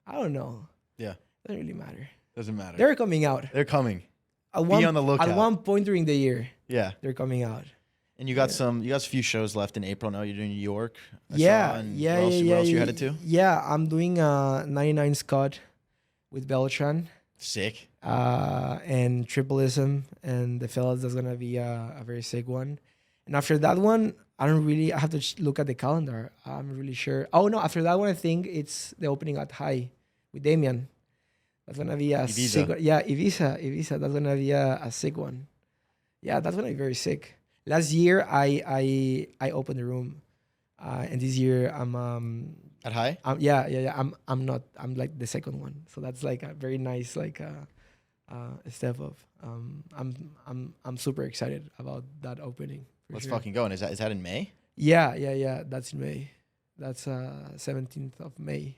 I don't know. Yeah. Doesn't really matter. Doesn't matter. They're coming out. They're coming. At Be on the lookout. At one point during the year, Yeah. they're coming out. And you got a few shows left in April. No, you're doing New York. Yeah. Where else you headed to? Yeah, I'm doing 99 Scott with Beltran. Sick. And Tripleism and the fellas. That's gonna be a very sick one. And after that one, I have to look at the calendar. I'm really sure. Oh no, after that one, I think it's the opening at High with Damian. That's gonna be a Ibiza. sick one. Yeah, Ibiza. That's gonna be a sick one. Yeah, that's gonna be very sick. Last year I opened the room, and this year I'm At High? yeah. I'm not. I'm like the second one. So that's like a very nice like step up. I'm super excited about that opening. Let's fucking go. And is that in May? Yeah. That's in May. That's 17th of May.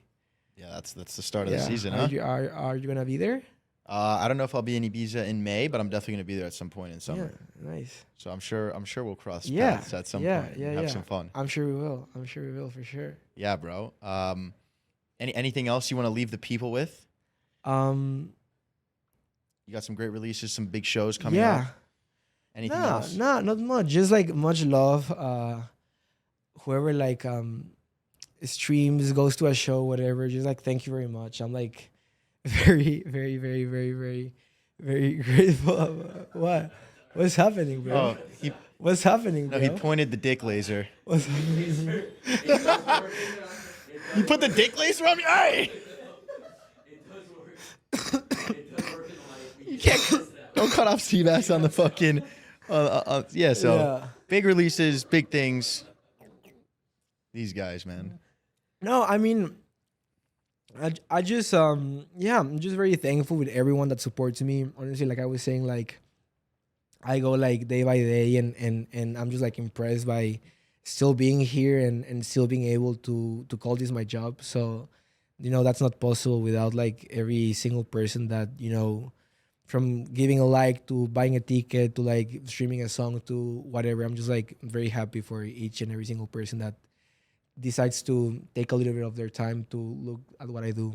Yeah, that's the start of the season, huh? Are you gonna be there? I don't know if I'll be in Ibiza in May, but I'm definitely gonna be there at some point in summer. Yeah, nice. So I'm sure we'll cross Yeah, paths at some point. And have some fun. I'm sure we will. For sure. Yeah, bro. Anything else you want to leave the people with? You got some great releases, some big shows coming up. Anything else? No, not much. Just like much love. Whoever like streams, goes to a show, whatever. Just like thank you very much. I'm like very, very, very, very, very, very grateful. What's happening, bro? Oh, what's happening, bro? No, he pointed the dick laser. What's happening? You put the dick laser on me? Hey! It does work. It does work in life. You can't. Don't cut off Sebastian on the fucking. Big releases, big things. These guys, man. No, I mean, I just I'm just very thankful with everyone that supports me. Honestly, like I was saying, like I go like day by day, and I'm just like impressed by still being here and still being able to call this my job. So, that's not possible without like every single person that, from giving a like to buying a ticket to like streaming a song to whatever. I'm just like very happy for each and every single person that decides to take a little bit of their time to look at what I do.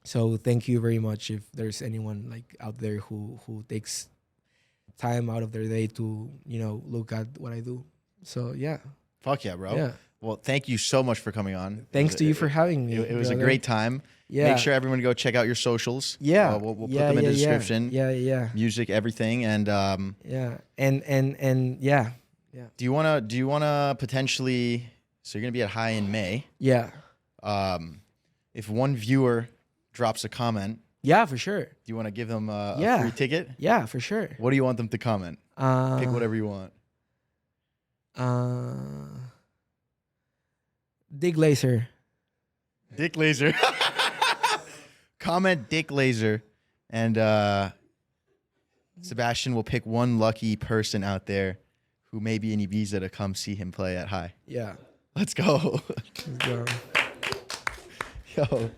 So thank you very much if there's anyone like out there who takes time out of their day to, look at what I do. So yeah. Fuck yeah, bro. Yeah. Well, thank you so much for coming on. Thanks to you for having me. It was a brother. great time. Yeah. Make sure everyone go check out your socials. Yeah. We'll put them in the description. Yeah. Music, everything, and Yeah. And yeah. Do you wanna potentially? So you're gonna be at High in May. Yeah. If one viewer drops a comment, Yeah, for sure. do you want to give them a free ticket? Yeah, for sure. What do you want them to comment? Pick whatever you want. Dick Laser. Dick laser. Comment Dick laser, and Sebastian will pick one lucky person out there who may be in Ibiza to come see him play at High. Yeah. Let's go. Let's go. Yo.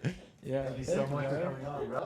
Yeah. Thank you so much for coming on, bro.